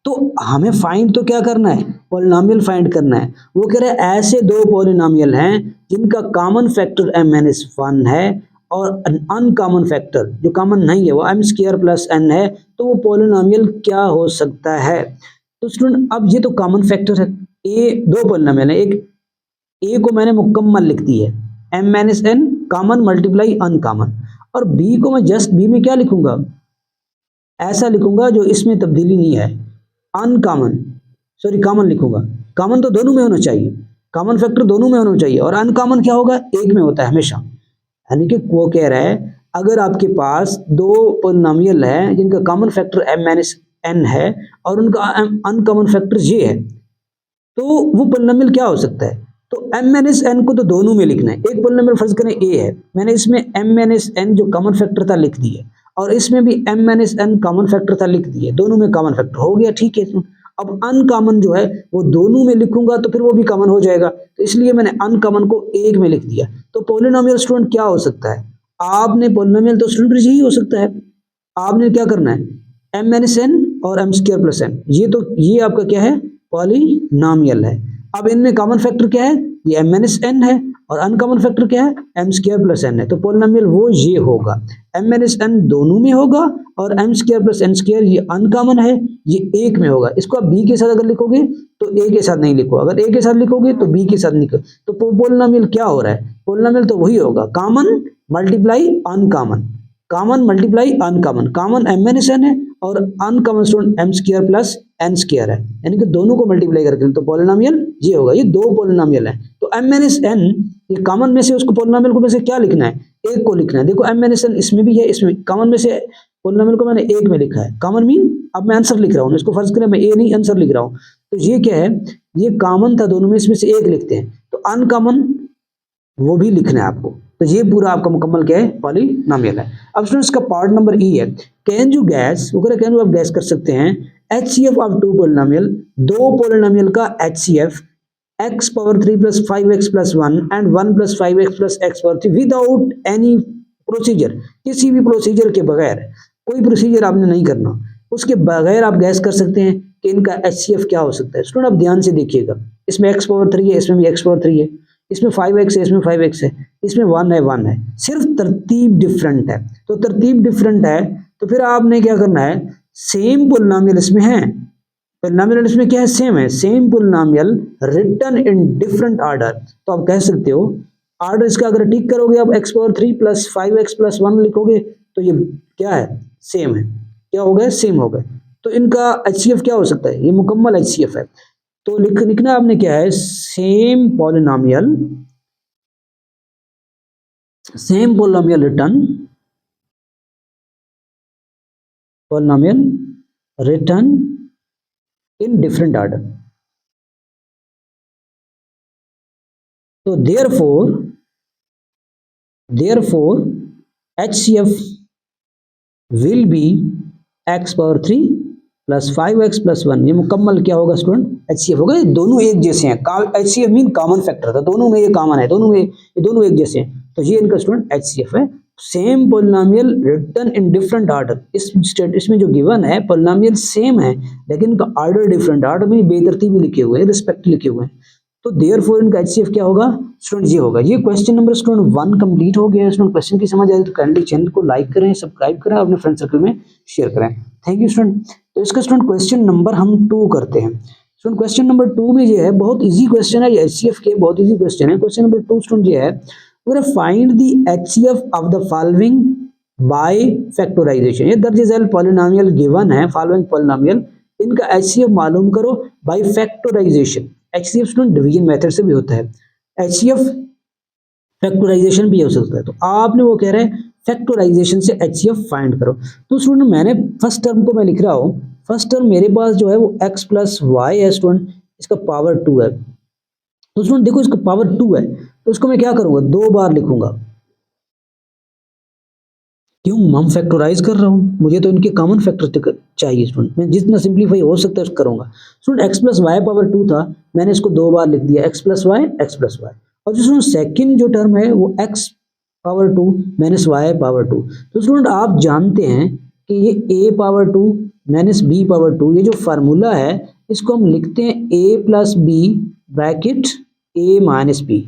तो हमें फाइंड तो क्या करना है, पॉलिनोमियल फाइंड करना है। वो कह रहे हैं ऐसे दो पॉलिनोमियल हैं जिनका कॉमन फैक्टर m-1 है और अनकॉमन फैक्टर जो कॉमन नहीं है वो m स्क्वायर प्लस n है, तो वो पॉलिनोमियल क्या हो सकता है। तो स्टूडेंट अब ये तो कॉमन फैक्टर है, ए दो पॉलिनोमियल है, एक ए को मैंने मुकम्मल लिख दी है m-n कॉमन मल्टीप्लाई अनकॉमन, और बी को मैं जस्ट बी में क्या लिखूंगा, ऐसा लिखूंगा जो इसमें तब्दीली नहीं है, अनकॉमन, सॉरी कॉमन लिखूंगा। कॉमन तो दोनों में होना चाहिए, कॉमन फैक्टर दोनों में होना चाहिए, और अनकॉमन क्या होगा, एक में होता है हमेशा। यानी कि वो कह रहा है अगर आपके पास दो पॉलिनोमियल है जिनका कॉमन फैक्टर m-n है और उनका अनकॉमन फैक्टर ये है, तो वो पॉलिनोमियल क्या हो सकता है। तो m-n को तो दोनों में लिखना है। एक पॉलिनोमियल फर्ज करें a है, मैंने इसमें m-n जो कॉमन फैक्टर था लिख दिया, और इसमें भी m-n कॉमन फैक्टर था लिख दिए, दोनों में कॉमन फैक्टर हो गया, ठीक है। अब अनकॉमन जो है वो दोनों में लिखूंगा तो फिर वो भी कॉमन हो जाएगा, तो इसलिए मैंने अनकॉमन को एक में लिख दिया। तो पॉलिनोमियल स्टूडेंट क्या हो सकता है, आपने पॉलिनोमियल तो स्टूडेंट यही हो सकता है, आपने क्या करना है m-n और m स्क्वायर प्लस n, ये आपका क्या है, पॉलिनोमियल है। अब इनमें कॉमन फैक्टर क्या है, ये m-n है, और अनकॉमन फैक्टर क्या है, m स्क्वायर प्लस n है। तो पॉलिनोमियल वो ये होगा, m-n दोनों में होगा और m square plus n square ये अनकॉमन है, ये एक में होगा। इसको आप b के साथ अगर लिखोगे तो a के साथ नहीं लिखो, अगर a के साथ लिखोगे तो b के साथ नहीं लिखो। तो पॉलिनोमियल क्या हो रहा है, पॉलिनोमियल तो वही होगा, common multiply uncommon, common multiply uncommon, common m-n है और uncommon student m square plus n square है, यानी कि दोनों को मल्टीप्लाई करके तो पॉलिनोमियल ये होगा। ये दो पॉलिनोमियल है, तो m-n ये कॉमन में से उसको पॉलिनोमियल को में से क्या लिखना है, एक को लिखना है। देखो m-n इसमें भी है, इसमें कॉमन में से पॉलिनोमियल को मैंने एक में लिखा है, कॉमन मीन अब मैं आंसर लिख रहा हूँ, इसको फर्ज करें मैं ए नहीं आंसर लिख रहा हूँ, तो ये क्या है, ये कॉमन था दोनों में, इसमें से एक लिखते हैं, तो अनकॉमन वो भी लिखना है आपको। तो ये पूरा आपका मुकम्मल क्या है, पॉलिनोमियल है। अब स्टूडेंट्स का पार्ट नंबर ई है, कैन यू गैस, वो कह रहे कैन यू आप गैस कर सकते हैं HCF ऑफ टू पॉलिनोमियल, दो पॉलिनोमियल का HCF x power 3 plus 5x plus 1 and 1 plus 5x plus x power 3 without any procedure, किसी भी प्रोसीजर के बगैर, कोई प्रोसीजर आपने नहीं करना, उसके बगैर आप गैस कर सकते हैं कि इनका HCF क्या हो सकता है। स्टूडेंट आप ध्यान से देखिएगा, इसमें x पावर 3 है, इसमें भी x पावर 3 है, इसमें 5x है, इसमें 5x है, इसमें 1 है, सिर्फ तरतीब डिफरेंट है। तो तरतीब डिफरेंट है तो फिर आपने क्या करना है, सेम पॉलिनोमियल इसमें है, पॉलिनोमियल इसमें क्या है, सेम है, same polynomial written in different order. तो आप कह सकते हो ऑर्डर इसका अगर ठीक करोगे आप x power 3 plus 5x plus 1 लिखोगे तो ये क्या है, सेम है, क्या हो गया, सेम हो गए। तो इनका HCF क्या हो सकता है, ये मुकम्मल HCF है। तो लिखना आपने क्या है, same polynomial return, polynomial return इन डिफरेंट ऑर्डर। तो therefore HCF will be x power 3 plus 5x plus 1, ये मुकम्मल क्या होगा स्टूडेंट, HCF होगा। ये दोनों एक जैसे हैं, HCF मीन कॉमन फैक्टर था, दोनों में ये कॉमन है, दोनों में ये दोनों एक जैसे हैं, तो ये इनका स्टूडेंट HCF है। Same polynomial written in different order, इसमें जो गिवन है पॉलिनोमियल सेम है लेकिन इनका ऑर्डर डिफरेंट, ऑर्डर में बेतरतीबी लिखे हुए हैं, रिस्पेक्ट लिखे हुए हैं। तो देयरफॉर इनका HCF क्या होगा स्टूडेंट, ये होगा। ये क्वेश्चन नंबर स्टूडेंट 1 कंप्लीट हो गया है। स्टूडेंट क्वेश्चन की समझ आए तो काइंडली चैनल को लाइक करें, सब्सक्राइब करें, अपने फ्रेंड सर्कल में शेयर करें। Thank you student. तो इसका स्टूडेंट क्वेश्चन नंबर हम 2 करते हैं। स्टूडेंट क्वेश्चन नंबर 2 में ये है, बहुत इजी क्वेश्चन है, ये HCF के बहुत इजी क्वेश्चन है। क्वेश्चन नंबर 2 स्टूडेंट ये है, find the HCF of the following by factorization. ये दर्ज झेल पॉलिनोमियल गिवन है, फॉलोइंग पॉलिनोमियल, इनका HCF मालूम करो by factorization. HCF student division method से भी होता है, HCF फैक्टराइजेशन भी हो सकता है। तो आपने वो कह रहे हैं फैक्टराइजेशन से HCF फाइंड करो। तो स्टूडेंट मैंने फर्स्ट टर्म को मैं लिख रहा हूँ, फर्स्ट टर्म मेरे पास जो है वो x प्लस वाई है स्टूडेंट, इसका पावर 2 है। तो स्टूडेंट देखो इसका पावर 2 है, तो इसको मैं क्या करूंगा, 2 बार लिखूंगा, क्यों? हम फैक्टराइज कर रहा हूँ, मुझे तो इनके कॉमन फैक्टर चाहिए स्टूडेंट। मैं जितना सिंप्लीफाई हो सकता है करूँगा student. X plus Y power 2 था, मैंने इसको 2 बार लिख दिया, X plus Y X plus Y. और जो सेकंड जो टर्म है वो X power 2 minus Y power 2। तो स्टूडेंट आप जानते हैं कि ये A power 2 minus B power 2, ये जो फार्मूला है इसको हम लिखते हैं A plus B bracket A minus B,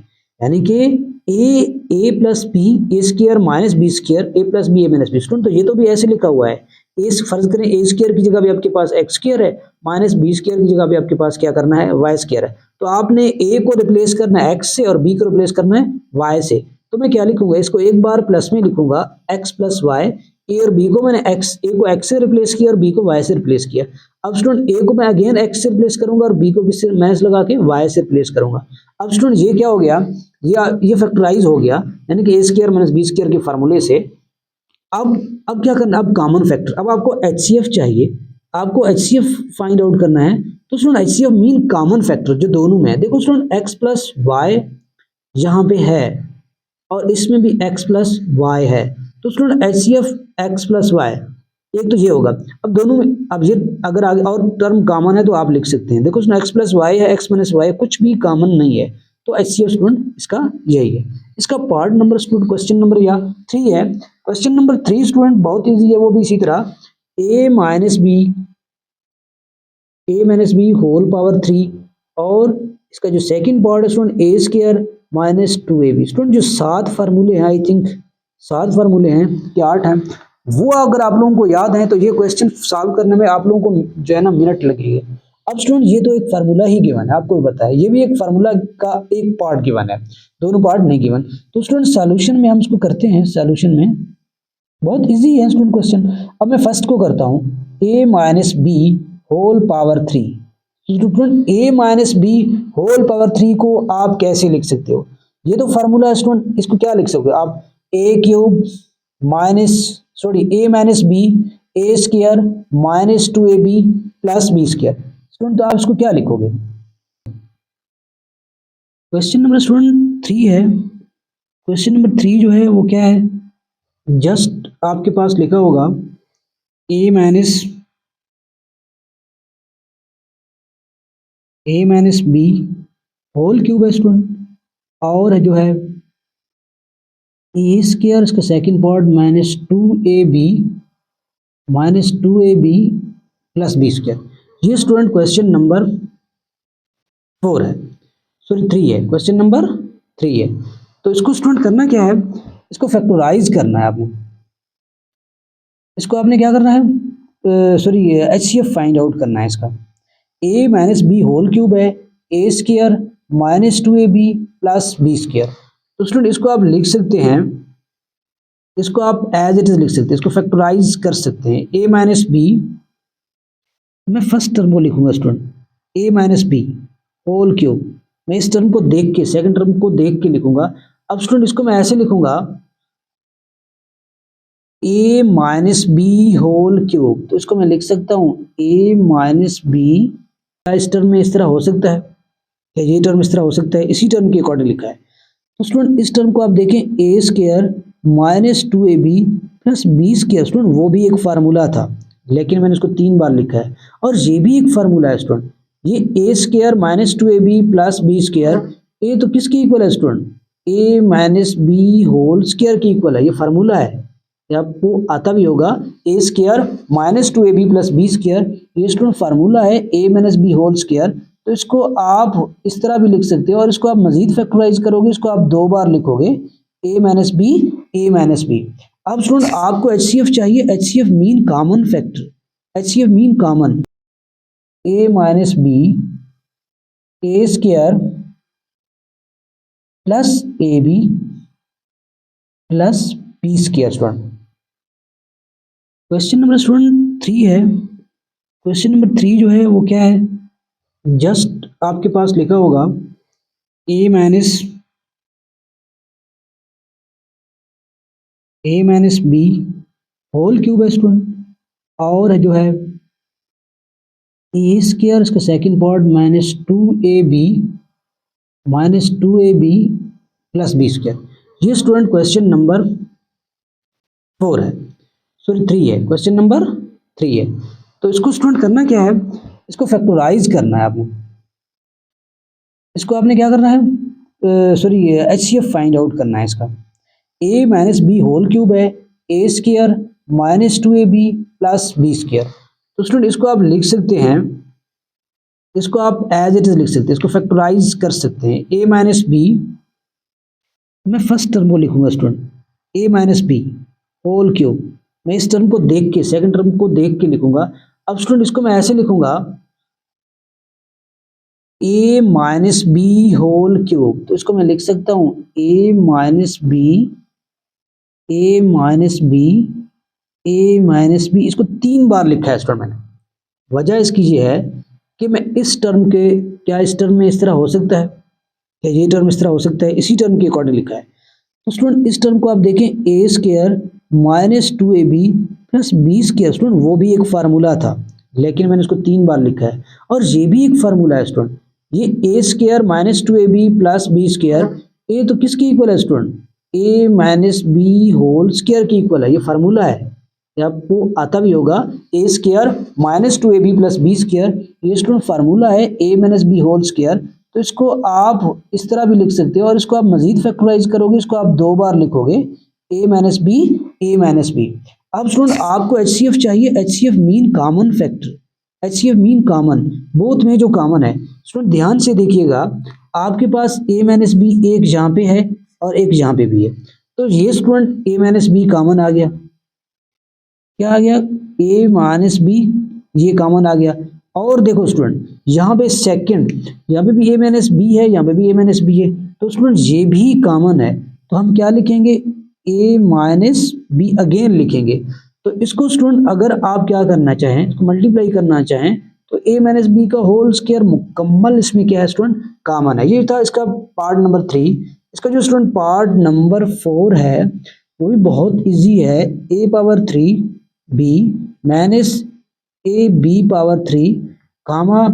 यानी कि ए plus B A square minus B square A plus B A minus B. Student तो ये तो भी ऐसे लिखा हुआ है, ए फर्ज करें ए स्क्वायर की जगह भी आपके पास एक्स स्क्वायर है, माइनस बी स्क्वायर की जगह भी आपके पास क्या करना है, वाई स्क्वायर है। तो आपने ए को रिप्लेस करना है एक्स से और बी को रिप्लेस करना है वाई से। तो मैं क्या लिखूंगा, इसको एक बार प्लस में लिखूंगा एक्स प्लस वाई, ए और बी को मैंने ए को एक्स से रिप्लेस किया और बी को वाई से रिप्लेस किया। अब स्टूडेंट ए को मैं अगेन एक्स से रिप्लेस करूंगा और बी को किससे माइनस लगा के वाई से रिप्लेस करूंगा। अब स्टूडेंट ये क्या हो गया, ये फैक्टराइज हो गया, यानी कि a square minus B square के फार्मूले से। अब क्या करना, अब कॉमन फैक्टर, अब आपको एचसीएफ चाहिए, आपको एचसीएफ फाइंड आउट करना है। तो student HCF mean common factor जो दोनों में है। देखो स्टूडेंट एक्स प्लस वाई यहाँ पे है और इसमें भी x प्लस वाई है, तो student HCF x plus Y, एक तो ये होगा। अब दोनों में, अब ये अगर आगे और टर्म कॉमन है तो आप लिख सकते हैं, देखो स्टूडेंट x प्लस वाई है, x माइनस वाई कुछ भी कॉमन नहीं है, तो एचसीएफ स्टूडेंट इसका यही है। इसका part number student question number या 3 है। क्वेश्चन नंबर 3 स्टूडेंट बहुत ईजी है, वो भी इसी तरह a minus B whole power 3, और इसका जो सेकंड पार्ट है student A square minus 2ab। Student जो 7 फार्मूले हैं, आई थिंक 7 फार्मूले हैं कि 8 हैं, वो अगर आप लोगों को याद है तो ये क्वेश्चन सॉल्व करने में आप लोगों को जो है ना मिनट लगेंगे। अब स्टूडेंट ये तो एक फार्मूला ही गिवन है, आपको पता है, ये भी एक फार्मूला का एक पार्ट गिवन है, दोनों पार्ट नहीं गिवन। तो स्टूडेंट सॉल्यूशन में हम इसको करते हैं, सॉल्यूशन में बहुत इजी है स्टूडेंट क्वेश्चन। अब मैं फर्स्ट को करता हूँ, a minus B whole power 3। Student a minus B whole power 3 को आप कैसे लिख सकते हो, ये तो फार्मूला है स्टूडेंट, इसको क्या लिख सकते हो आप, a cube minus a minus B A square minus 2ab plus B square. Student तो आप इसको क्या लिखोगे, क्वेश्चन नंबर स्टूडेंट 3 है। क्वेश्चन नंबर 3 जो है वो क्या है, जस्ट आपके पास लिखा होगा a minus B whole cube है स्टूडेंट, और जो है ए स्क्वायर इसका second part minus two A B plus B square. ये स्टूडेंट क्वेश्चन नंबर 4 है, सॉरी 3 है, क्वेश्चन नंबर 3 है। तो इसको स्टूडेंट करना क्या है, इसको फैक्टराइज करना है आपने, इसको आपने क्या करना है, सॉरी एचसीएफ फाइंड आउट करना है इसका। a minus B whole cube है, ए square minus 2ab plus B square. तो स्टूडेंट इसको आप लिख सकते हैं, इसको आप एज इट इज लिख सकते हैं, इसको फैक्टराइज कर सकते हैं। a माइनस बी, मैं फर्स्ट टर्म को लिखूंगा student, a minus B whole cube, मैं इस टर्म को देख के, सेकंड टर्म को देख के लिखूंगा। अब स्टूडेंट इसको मैं ऐसे लिखूंगा a minus B whole cube, तो इसको मैं लिख सकता हूँ a माइनस बी, इस टर्म में इस तरह हो सकता है, ये टर्म इस तरह हो सकता है, इसी टर्म के अकॉर्डिंग लिखा है। तो स्टूडेंट इस टर्म को आप देखें, a square minus 2ab plus B square, student वो भी एक फार्मूला था लेकिन मैंने इसको 3 बार लिखा है, और ये भी एक फार्मूला है स्टूडेंट, ये a square minus 2ab plus B square, a तो किसके इक्वल है student, a minus B whole square के इक्वल है, ये फार्मूला है, ये आपको आता भी होगा, a square minus 2ab plus B square, ये स्टूडेंट फार्मूला है a minus B whole square. तो इसको आप इस तरह भी लिख सकते हो, और इसको आप मजीद फैक्टराइज करोगे, इसको आप 2 बार लिखोगे, A minus B A minus B. अब स्टूडेंट आपको एचसीएफ चाहिए, HCF mean common factor, HCF mean common, A minus B A square plus A B plus B square. Student question number student 3 है। Question number 3 जो है वो क्या है, just आपके पास लिखा होगा a minus B whole cube है स्टूडेंट, और जो है ए स्क्वायर इसका second part minus 2ab plus B square. ये स्टूडेंट क्वेश्चन नंबर 4 है। सॉरी 3 है, क्वेश्चन नंबर 3 है। तो इसको स्टूडेंट करना क्या है, इसको फैक्टराइज करना है आपने। इसको आपने क्या करना है, सॉरी HCF फाइंड आउट करना है इसका। a minus B whole cube है, ए square minus 2ab plus B square. तो स्टूडेंट इसको आप लिख सकते हैं, इसको आप एज इट इज लिख सकते हैं, इसको फैक्टराइज कर सकते हैं। a माइनस बी, मैं फर्स्ट टर्म को लिखूंगा student, a minus B whole cube. मैं इस टर्म को देख के, सेकंड टर्म को देख के लिखूंगा। अब स्टूडेंट इसको मैं ऐसे लिखूंगा, a minus B whole cube. तो इसको मैं लिख सकता हूं a minus B, a minus B, a minus B. इसको 3 बार लिखा है स्टूडेंट मैंने। वजह इसकी ये है कि मैं इस टर्म के, क्या इस टर्म में इस तरह हो सकता है, क्या ये टर्म इस तरह हो सकता है, इसी टर्म के अकॉर्डिंग लिखा है। तो स्टूडेंट इस टर्म को आप देखें, a square minus 2ab plus B square. Student वो भी एक फार्मूला था, लेकिन मैंने इसको 3 बार लिखा है। और ये भी एक फार्मूला है स्टूडेंट, ये a square minus 2ab plus B square, a तो किसकी इक्वल है student, a minus B whole square की इक्वल है। ये फार्मूला है, ये आपको आता भी होगा, a square minus 2ab plus B square. ये स्टूडेंट फार्मूला है a minus B whole square. तो इसको आप इस तरह भी लिख सकते हो, और इसको आप मजीद फैक्टराइज करोगे, इसको आप 2 बार लिखोगे, a minus B, A minus B. अब स्टूडेंट आपको HCF चाहिए, HCF mean common factor, HCF mean common, both में जो कॉमन है। स्टूडेंट ध्यान से देखिएगा, आपके पास a माइनस बी एक यहाँ पे है और एक यहाँ पे भी है। तो ये student a minus b common आ गया, क्या आ गया, a माइनस बी, ये कॉमन आ गया। और देखो स्टूडेंट, यहाँ पे सेकंड, यहाँ पे भी a माइनस बी है, यहाँ पे भी a माइनस बी है। तो स्टूडेंट ये भी कॉमन है, तो हम क्या लिखेंगे, a माइनस बी अगेन लिखेंगे। तो इसको स्टूडेंट अगर आप क्या करना चाहें, इसको मल्टीप्लाई करना चाहें, तो a माइनस बी का होल स्क्वायर मुकम्मल इसमें क्या है स्टूडेंट, कॉमन है। ये था इसका पार्ट नंबर 3। इसका जो स्टूडेंट पार्ट नंबर 4 है वो भी बहुत ईजी है, a power 3 b minus a b power 3 comma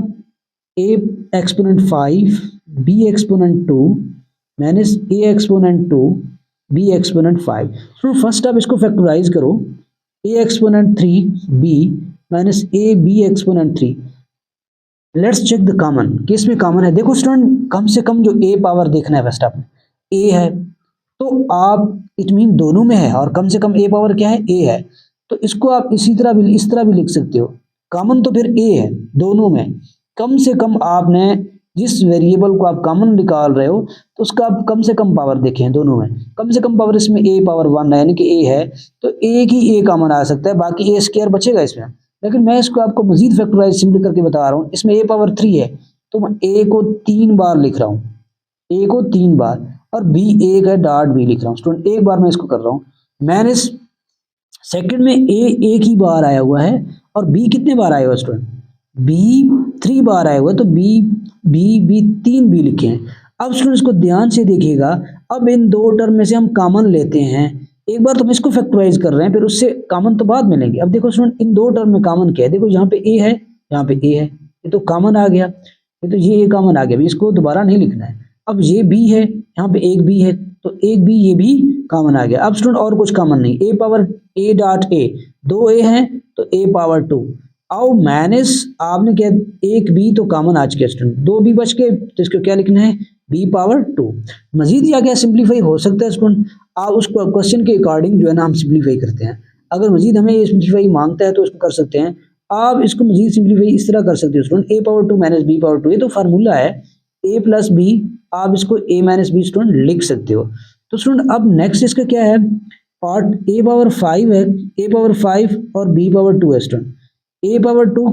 a exponent 5 b exponent 2 minus a exponent 2 b exponent 5। तो फर्स्ट आप इसको फैक्टराइज करो, a exponent 3 b minus a b exponent 3। Let's check the common, किस में common है। देखो student, कम से कम जो ए पावर देखना है, फर्स्ट आपने ए है, तो आप इट मीन दोनों में है, और कम से कम ए पावर क्या है, ए है। तो इसको आप इसी तरह भी, इस तरह भी लिख सकते हो, कॉमन तो फिर ए है दोनों में। कम से कम आपने जिस वेरिएबल को आप कॉमन निकाल रहे हो, तो उसका आप कम से कम पावर देखें दोनों में। कम से कम पावर इसमें ए पावर 1 है, यानी कि ए है, तो एक ही ए कॉमन आ सकता है, बाकी ए स्क्वायर बचेगा इसमें। लेकिन मैं इसको आपको मजीद फैक्टराइज सिंपल करके बता रहा हूँ। इसमें ए पावर 3 है, तो मैं ए को 3 बार लिख रहा हूँ, ए को 3 बार, और बी एक है, डॉट बी लिख रहा हूँ। स्टूडेंट एक बार मैं इसको कर रहा हूँ, मैंने सेकंड में ए एक ही बार आया हुआ है, और बी कितने बार आया हुआ है स्टूडेंट, बी 3 बार आया हुआ है, तो बी बी बी 3 बी लिखे हैं। अब स्टूडेंट इसको ध्यान से देखिएगा, अब इन दो टर्म में से हम कॉमन लेते हैं। एक बार तो हम इसको फैक्टराइज कर रहे हैं, फिर उससे कॉमन तो बाद में लेंगे। अब देखो स्टूडेंट, इन दो टर्म में कॉमन क्या है, देखो यहाँ पे ए है, यहाँ पे ए है, ये तो कॉमन आ गया, ये तो ये कॉमन आ गया, अभी इसको दोबारा नहीं लिखना है। अब ये बी है, यहाँ पे एक बी है, तो एक बी, ये भी कॉमन आ गया। अब स्टूडेंट और कुछ कॉमन नहीं, ए पावर ए डॉट ए, 2 ए हैं तो ए पावर 2। आओ माइनस, आपने क्या, एक बी तो कॉमन आ चुके स्टूडेंट, 2 बी बच के, तो इसको क्या लिखना है, बी पावर 2। मजीद या क्या सिंप्लीफाई हो सकता है स्टूडेंट, आप उस क्वेश्चन के अकॉर्डिंग जो है ना हम सिंप्लीफाई करते हैं। अगर मजीद हमें ये सिंप्लीफाई मांगता है तो इसको कर सकते हैं। आप इसको मजीद सिंप्लीफाई इस तरह कर सकते हो स्टूडेंट, ए पावर 2 माइनस बी पावर 2, ये तो फार्मूला है, ए प्लस बी, आप इसको ए माइनस बी स्टूडेंट लिख सकते हो। तो स्टूडेंट अब नेक्स्ट इसका क्या है, पार्ट ए पावर 5 है, ए पावर 5 और बी पावर 2 है स्टूडेंट, ए पावर 2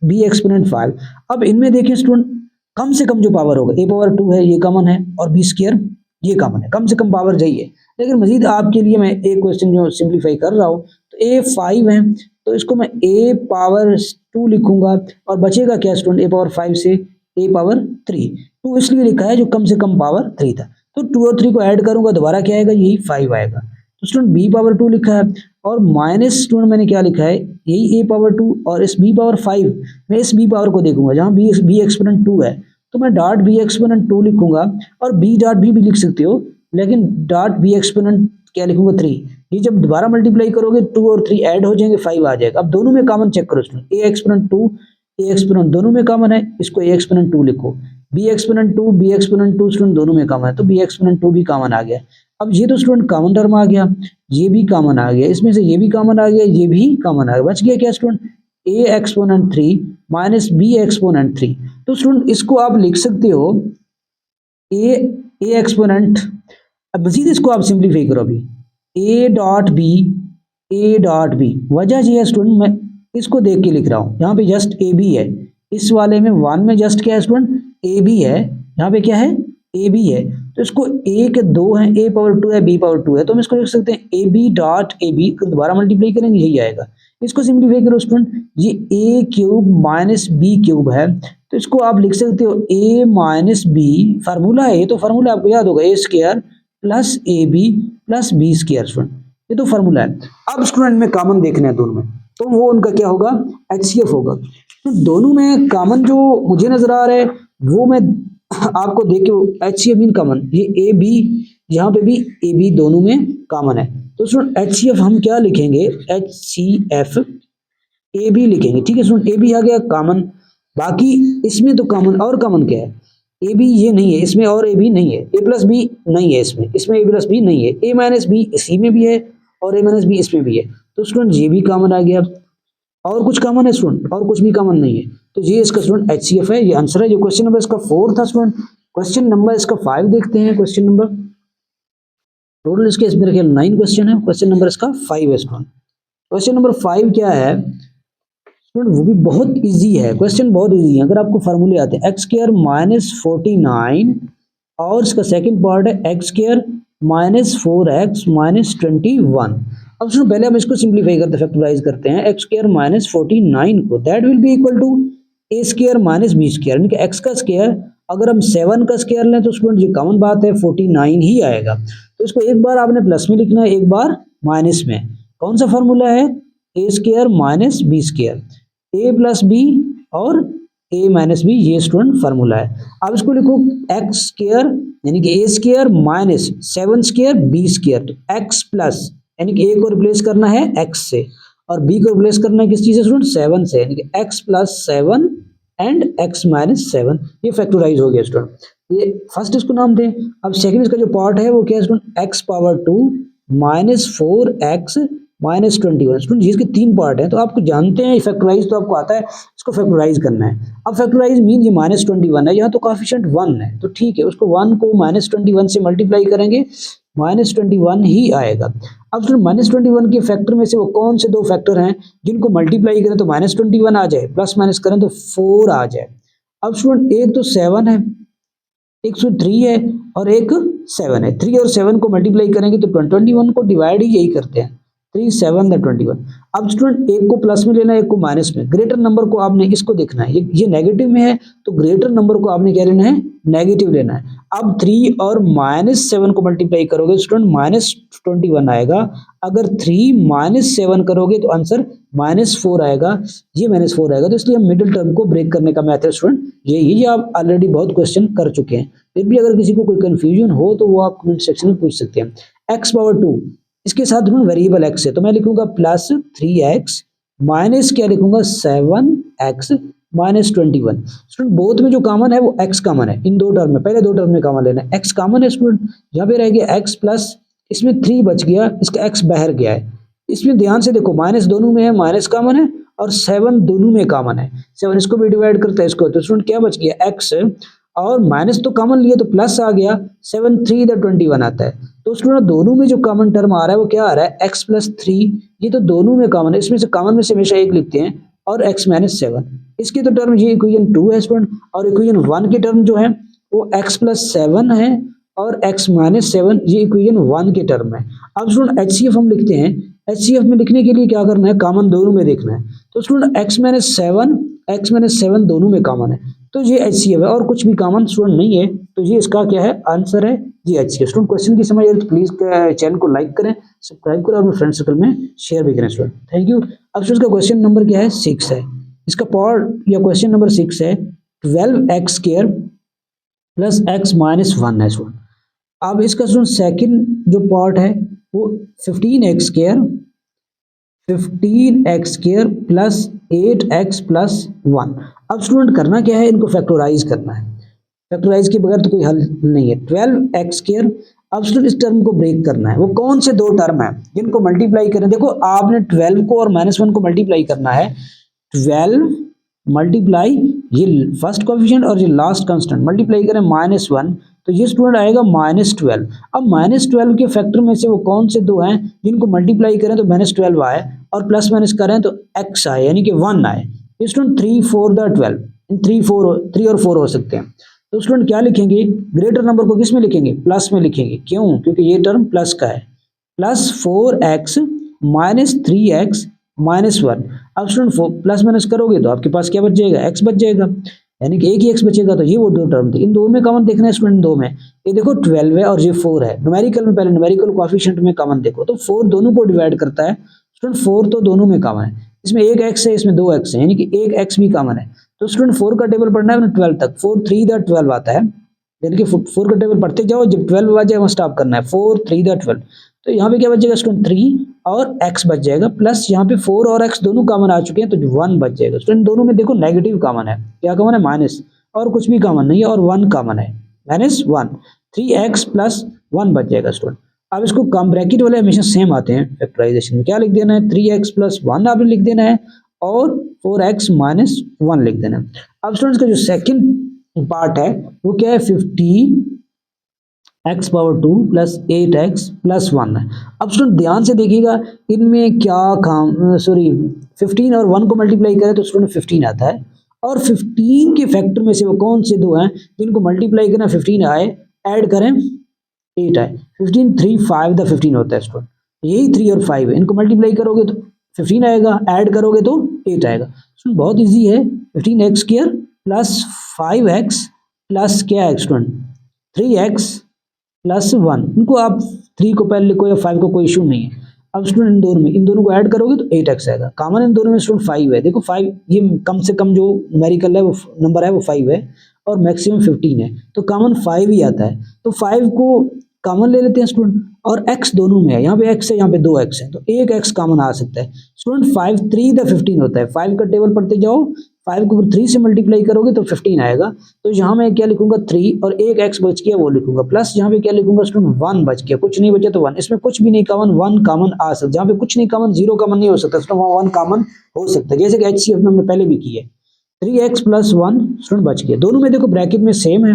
बी एक्सपोनेंट 5। अब इनमें देखिए स्टूडेंट, कम से कम जो पावर होगा, ए पावर 2 है, ये कॉमन है, और बी स्क्वायर ये कॉमन है, कम से कम पावर चाहिए। लेकिन मजीद आपके लिए मैं एक क्वेश्चन जो सिंप्लीफाई कर रहा हूँ, तो ए 5 है, तो इसको मैं ए पावर 2 लिखूंगा, और बचेगा क्या स्टूडेंट, ए पावर 5 से ए पावर 3। 2 इसलिए लिखा है जो कम से कम पावर 3 था, तो 2 और 3 को ऐड करूंगा, दोबारा क्या आएगा, यही 5 आएगा। तो स्टूडेंट बी पावर 2 लिखा है, और माइनस स्टूडेंट मैंने क्या लिखा है, यही ए पावर 2, और इस बी पावर 5 मैं इस बी पावर को देखूंगा, जहाँ बी एक्सपोनेंट 2 है, तो मैं डॉट बी एक्सपोनेंट 2 लिखूंगा, और बी डॉट भी लिख सकते हो, लेकिन डॉट बी एक्सपोनेंट क्या लिखूंगा, 3। ये जब दोबारा मल्टीप्लाई करोगे 2 और 3 ऐड हो जाएंगे 5 आ जाएगा। अब दोनों में कॉमन चेक करो student, a exponent 2 a exponent दोनों में कॉमन है, इसको a एक्सपोनेंट 2 लिखो, b एक्सपोनेंट 2 स्टूडेंट दोनों में कॉमन है तो b एक्सपोनेंट 2 भी कॉमन आ गया। अब ये तो स्टूडेंट कॉमन टर्म आ गया, ये भी कॉमन आ गया, इसमें से ये भी कॉमन आ गया, ये भी कॉमन आ गया, बच गया क्या student a exponent 3 minus b exponent 3। तो स्टूडेंट इसको आप लिख सकते हो a एक्सपोनेंट, अब मजीद इसको आप सिंप्लीफाई करो अभी, a डॉट बी, वजह ये है स्टूडेंट मैं इसको देख के लिख रहा हूँ, यहाँ पे जस्ट ए बी है, इस वाले में 1 में जस्ट क्या है स्टूडेंट ए बी है, यहाँ पे क्या है ए बी है, तो इसको a के 2 है, a पावर 2 है, b पावर 2 है, तो हम इसको लिख सकते हैं A B dot A B, दोबारा मल्टीप्लाई करेंगे यही आएगा। इसको सिंप्लीफाई करो स्टूडेंट, ये a cube minus B cube है, तो इसको आप लिख सकते हो a माइनस बी, फार्मूला है ये, तो फार्मूला आपको याद होगा a square plus A B plus B square student, ये तो फार्मूला है। अब स्टूडेंट में कॉमन देखना है दोनों में, तो वो उनका क्या होगा HCF होगा। तो दोनों में कॉमन जो मुझे नजर आ रहा है वो मैं आपको देख के HCF मीन कॉमन, ये ए बी, यहाँ पे भी ए बी दोनों में कॉमन है, तो स्टूडेंट HCF हम क्या लिखेंगे, HCF ए बी लिखेंगे, ठीक है स्टूडेंट, ए बी आ गया कॉमन। बाकी इसमें तो कॉमन और कॉमन क्या है, ए बी ये नहीं है इसमें, और ए बी नहीं है, ए प्लस बी नहीं है इसमें, इसमें ए प्लस बी नहीं है, ए माइनस बी इसी में भी है और ए माइनस बी इसमें भी है, तो स्टूडेंट ये भी कॉमन आ गया। और कुछ कॉमन है स्टूडेंट, और कुछ भी कॉमन नहीं है, तो ये इसका स्टूडेंट HCF है, ये आंसर है। जो क्वेश्चन नंबर इसका 4 था स्टूडेंट। क्वेश्चन नंबर इसका 5 देखते हैं, क्वेश्चन नंबर टोटल इसके मेरे ख्याल 9 क्वेश्चन है, क्वेश्चन नंबर इसका 5 है स्टूडेंट। क्वेश्चन नंबर 5 क्या है स्टूडेंट, वो भी बहुत इजी है, क्वेश्चन बहुत इजी है, अगर आपको फार्मूले आते हैं एक्स स्क्वायर माइनस 49 और इसका सेकंड पार्ट है x square minus 4x minus 21। अब सुनो पहले हम इसको सिंप्लीफाई करते फैक्टराइज करते हैं, एक्स स्क्वायर माइनस 49 को that will be equal to A square minus B square, यानी कि एक्स का स्क्वायर अगर हम 7 का स्क्वायर लें तो स्टूडेंट ये कॉमन बात है 49 ही आएगा, तो इसको एक बार आपने प्लस में लिखना है एक बार माइनस में। कौन सा फॉर्मूला है, ए स्क्वायर माइनस बी स्क्वायर, ए प्लस बी और ए माइनस बी, ये स्टूडेंट फार्मूला है। अब इसको लिखो एक्स स्क्वायर यानी कि a square minus 7 square b square, तो एक्स प्लस यानी कि ए को रिप्लेस करना है एक्स से और बी को रिप्लेस करना है किस चीज से स्टूडेंट 7 से, यानी कि x plus 7 and x minus 7, ये फैक्टराइज हो गया स्टूडेंट। ये फर्स्ट इसको नाम दें। अब सेकंड इसका जो पार्ट है वो क्या है student, x power 2 minus 4x minus 21। Student इसके 3 पार्ट हैं, तो आपको जानते हैं फैक्टराइज तो आपको आता है, इसको फैक्टराइज करना है। अब फैक्टराइज मीन ये माइनस 21 है, यहाँ तो कोएफिशिएंट 1 है, तो ठीक है उसको 1 को माइनस 21 से मल्टीप्लाई करेंगे माइनस 21 ही आएगा। अब स्टूडेंट माइनस 21 के फैक्टर में से वो कौन से 2 फैक्टर हैं जिनको मल्टीप्लाई करें तो माइनस 21 आ जाए, प्लस माइनस करें तो 4 आ जाए। अब स्टूडेंट एक तो 7 है, एक 3 है और एक 7 है, 3 और 7 को मल्टीप्लाई करेंगे तो 21 को डिवाइड ही यही करते हैं, 3 7 21। अब स्टूडेंट एक को प्लस में लेना है एक को माइनस में, ग्रेटर नंबर को आपने इसको देखना है, ये नेगेटिव में है तो ग्रेटर नंबर को आपने क्या लेना है, नेगेटिव लेना है। अब 3 और माइनस 7 को मल्टीप्लाई करोगे स्टूडेंट माइनस 21 आएगा, अगर 3 माइनस 7 करोगे तो आंसर माइनस 4 आएगा, ये माइनस 4 आएगा, तो इसलिए हम मिडिल टर्म को ब्रेक करने का मेथड स्टूडेंट ये आप ऑलरेडी बहुत क्वेश्चन कर चुके हैं। फिर भी अगर किसी को कोई कंफ्यूजन हो तो वो आप कमेंट सेक्शन में पूछ सकते हैं। एक्स पावर 2 इसके साथ वेरिएबल एक्स है तो मैं लिखूंगा प्लस 3x माइनस क्या लिखूंगा 7x माइनस 21। स्टूडेंट बोथ में जो कॉमन है वो x कॉमन है, इन 2 टर्म में, पहले 2 टर्म में कॉमन लेना है, x कॉमन है स्टूडेंट, यहाँ पे रह गया x प्लस इसमें 3 बच गया, इसका x बाहर गया है, इसमें ध्यान से देखो माइनस दोनों में है, माइनस कॉमन है और 7 दोनों में कॉमन है, 7 इसको भी डिवाइड करता है इसको, तो स्टूडेंट क्या बच गया x और माइनस तो कॉमन लिए तो प्लस आ गया, 7 3 21 आता है, तो स्टूडेंट दोनों में जो कॉमन टर्म आ रहा है वो क्या आ रहा है x प्लस 3, ये तो दोनों में कॉमन है, इसमें से कॉमन में से हमेशा एक लिखते हैं और x माइनस 7, इसकी तो टर्म ये इक्वेशन 2 है स्टूडेंट, और इक्वेशन 1 की टर्म जो है वो x प्लस 7 है और x माइनस 7, ये इक्वेशन 1 के टर्म है। अब स्टूडेंट HCF हम लिखते हैं, HCF में लिखने के लिए क्या करना है, कॉमन दोनों में देखना है, तो स्टूडेंट x माइनस 7 दोनों में कॉमन है, तो ये HCF है और कुछ भी कॉमन स्टूडेंट नहीं है, तो ये इसका क्या है आंसर है ये HCF। स्टूडेंट क्वेश्चन की समझ आए तो प्लीज चैनल को लाइक करें, सब्सक्राइब करें और अपने फ्रेंड सर्कल में शेयर भी करें स्टूडेंट, थैंक यू। अब इसका क्वेश्चन नंबर क्या है 6 है, इसका पार्ट या क्वेश्चन नंबर 6 है 12x square plus x minus 1 है स्टूडेंट। अब इसका स्टूडेंट सेकंड जो पार्ट है वो 15x² प्लस 8x प्लस 1। अब स्टूडेंट करना क्या है, इनको फैक्टराइज करना है। फैक्टराइज के बगैर तो कोई हल नहीं है। 12x²। अब स्टूडेंट इस टर्म को ब्रेक करना है। वो कौन से दो टर्म है जिनको मल्टीप्लाई करें? देखो आपने 12 को और -1 को मल्टीप्लाई करना है। 12 मल्टीप्लाई ये फर्स्ट कोएफिशिएंट और ये लास्ट कांस्टेंट मल्टीप्लाई करें -1, तो ये स्टूडेंट आएगा -12। अब -12 के फैक्टर में से वो कौन से दो हैं जिनको मल्टीप्लाई करें तो -12 आए और प्लस माइनस करें तो x आए, यानी कि 1 आए। स्टूडेंट 3 4 द 12, 3 और 4 हो सकते हैं। तो स्टूडेंट क्या लिखेंगे, ग्रेटर नंबर को किस में लिखेंगे? प्लस में लिखेंगे। क्यों? क्योंकि ये टर्म प्लस का है। Plus 4x minus 3x minus 1। अब स्टूडेंट प्लस माइनस करोगे तो आपके पास क्या बच जाएगा? x बच जाएगा, यानी कि एक ही x बचेगा। तो ये वो दो टर्म थे। इन दो में कॉमन देखना है स्टूडेंट। दो में ये देखो 12 है और ये 4 है। न्यूमेरिकल में पहले न्यूमेरिकल कोएफिशिएंट में कॉमन देखो तो 4 दोनों को डिवाइड करता है। स्टूडेंट 4 तो दोनों में कॉमन है। इसमें एक x है, इसमें 2x है, यानी कि एक x भी कॉमन है। तो स्टूडेंट 4 का टेबल पढ़ना है 12 तक। 4 3 द 12 आता है, यानी कि 4 का टेबल पढ़ते जाओ, जब 12 आ जाए वहाँ स्टॉप करना है। 4 3 द 12। तो यहाँ पे क्या बच जाएगा स्टूडेंट? 3 और x बच जाएगा, प्लस यहाँ पे 4 और x दोनों कॉमन आ चुके हैं तो 1 बच जाएगा। स्टूडेंट दोनों में देखो नेगेटिव कॉमन है। क्या कॉमन है? माइनस, और कुछ भी कॉमन नहीं है, और 1 कॉमन है, -1। 3x प्लस 1 बच जाएगा स्टूडेंट। अब इसको कम ब्रैकेट वाले हमेशा सेम आते हैं फैक्टराइजेशन में। क्या लिख देना है? 3x प्लस 1 आपने लिख देना है और 4x माइनस 1 लिख देना है। अब स्टूडेंट्स का जो सेकंड पार्ट है वो क्या है? 15x power 2 plus 8x plus 1 है। अब स्टूडेंट ध्यान से देखिएगा, इनमें क्या काम, 15 और 1 को मल्टीप्लाई करें तो स्टूडेंट 15 आता है, और 15 के फैक्टर में से वो कौन से दो हैं जिनको मल्टीप्लाई करना 15 आए, ऐड करें 8 आए। 15 3 5 द 15 होता है स्टूडेंट। यही 3 और 5 है, इनको मल्टीप्लाई करोगे तो 15 आएगा, ऐड करोगे तो 8 आएगा। स्टूडेंट बहुत इजी है। 15x² प्लस 5x प्लस क्या है स्टूडेंट? 3x plus 1। इनको आप 3 को पहले लिखो या 5 को, कोई इशू नहीं है। अब स्टूडेंट इन दोनों को ऐड करोगे तो 8x आएगा। कॉमन इन दोनों में स्टूडेंट 5 है। देखो 5, ये कम से कम जो न्यूमेरिकल है वो नंबर है वो 5 है, और मैक्सिमम 15 है, तो कॉमन 5 ही आता है। तो 5 को कॉमन ले लेते हैं स्टूडेंट, और x दोनों में है। यहाँ पे x है, यहाँ पे 2x है, तो एक x कॉमन आ सकता है। स्टूडेंट 5 3 द 15 होता है। 5 का टेबल पढ़ते जाओ। 5 को 3 से मल्टीप्लाई करोगे तो 15 आएगा। तो यहाँ मैं क्या लिखूंगा? 3 और एक x बच गया वो लिखूंगा, प्लस यहाँ पे क्या लिखूंगा स्टूडेंट? 1 बच गया। कुछ नहीं बचा तो 1। इसमें कुछ भी नहीं कॉमन, 1 कॉमन आ सकता है। जहाँ पे कुछ नहीं कॉमन, 0 कॉमन नहीं हो सकता, तो वहाँ 1 कॉमन हो सकता है, जैसे कि HCF में हमने पहले भी की है। 3x प्लस 1 स्टूडेंट बच गया। दोनों में देखो ब्रैकेट में सेम है।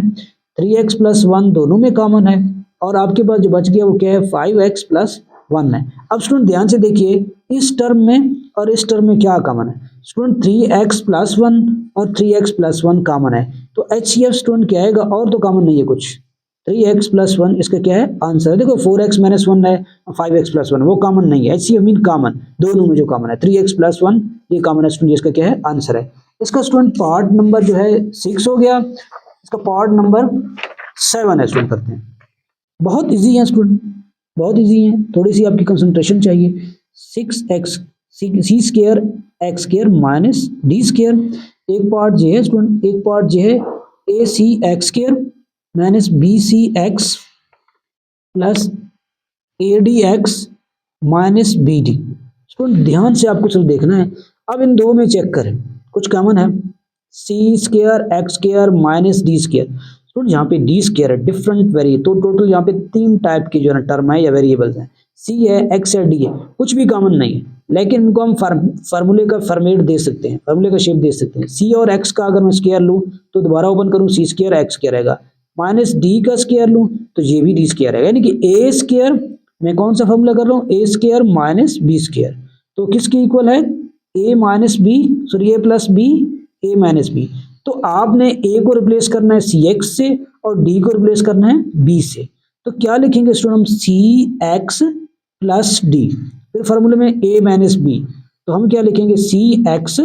3x प्लस 1 दोनों में कॉमन है, और आपके पास जो बच गया वो क्या है? 5x प्लस 1 है। अब स्टूडेंट ध्यान से देखिए, इस टर्म में और इस टर्म में क्या कॉमन है स्टूडेंट? 3x प्लस 1 और 3x प्लस 1 कॉमन है। तो HCF स्टूडेंट क्या आएगा? और तो कॉमन नहीं है कुछ। 3x प्लस 1 इसका क्या है? आंसर है। देखो 4x माइनस 1 है, 5x प्लस 1 वो कॉमन नहीं है। HCF मीन कॉमन, दोनों में जो कॉमन है 3x प्लस 1 ये कॉमन है स्टूडेंट, इसका क्या है? आंसर है। इसका स्टूडेंट पार्ट नंबर जो है 6 हो गया। इसका पार्ट नंबर 7 है स्टूडेंट। करते हैं, बहुत इजी है स्टूडेंट, बहुत इजी है, थोड़ी सी आपकी कंसंट्रेशन चाहिए। 6x c² x² minus d²। एक पार्ट जो है स्टूडेंट, एक पार्ट जो है ac² minus bcx plus adx minus bd। Student ध्यान से आपको सिर्फ देखना है। अब इन दो में चेक करें, कुछ कॉमन है। c² x² minus d²। Student यहाँ पे d² है, डिफरेंट वेरिएबल, तो टोटल यहाँ पे 3 टाइप की जो है टर्म है या वेरिएबल्स हैं। c है, x है, d है, कुछ भी कॉमन नहीं है, लेकिन इनको हम फार्मूले का फॉर्मेट दे सकते हैं, फार्मूले का शेप दे सकते हैं। c और x का अगर मैं स्क्वायर लूँ तो दोबारा ओपन करूँ, c² x² रहेगा, माइनस d का स्क्वायर लूँ तो ये भी d² रहेगा, यानी कि a² मैं कौन सा फॉर्मूला कर रहा हूँ? a² minus b²। तो किसके इक्वल है? a minus B, sorry a plus B, a minus B. तो आपने a को रिप्लेस करना है cx से और d को रिप्लेस करना है b से। तो क्या लिखेंगे स्टूडेंट हम? cx प्लस d, फिर फॉर्मूले में a माइनस b, तो हम क्या लिखेंगे? cx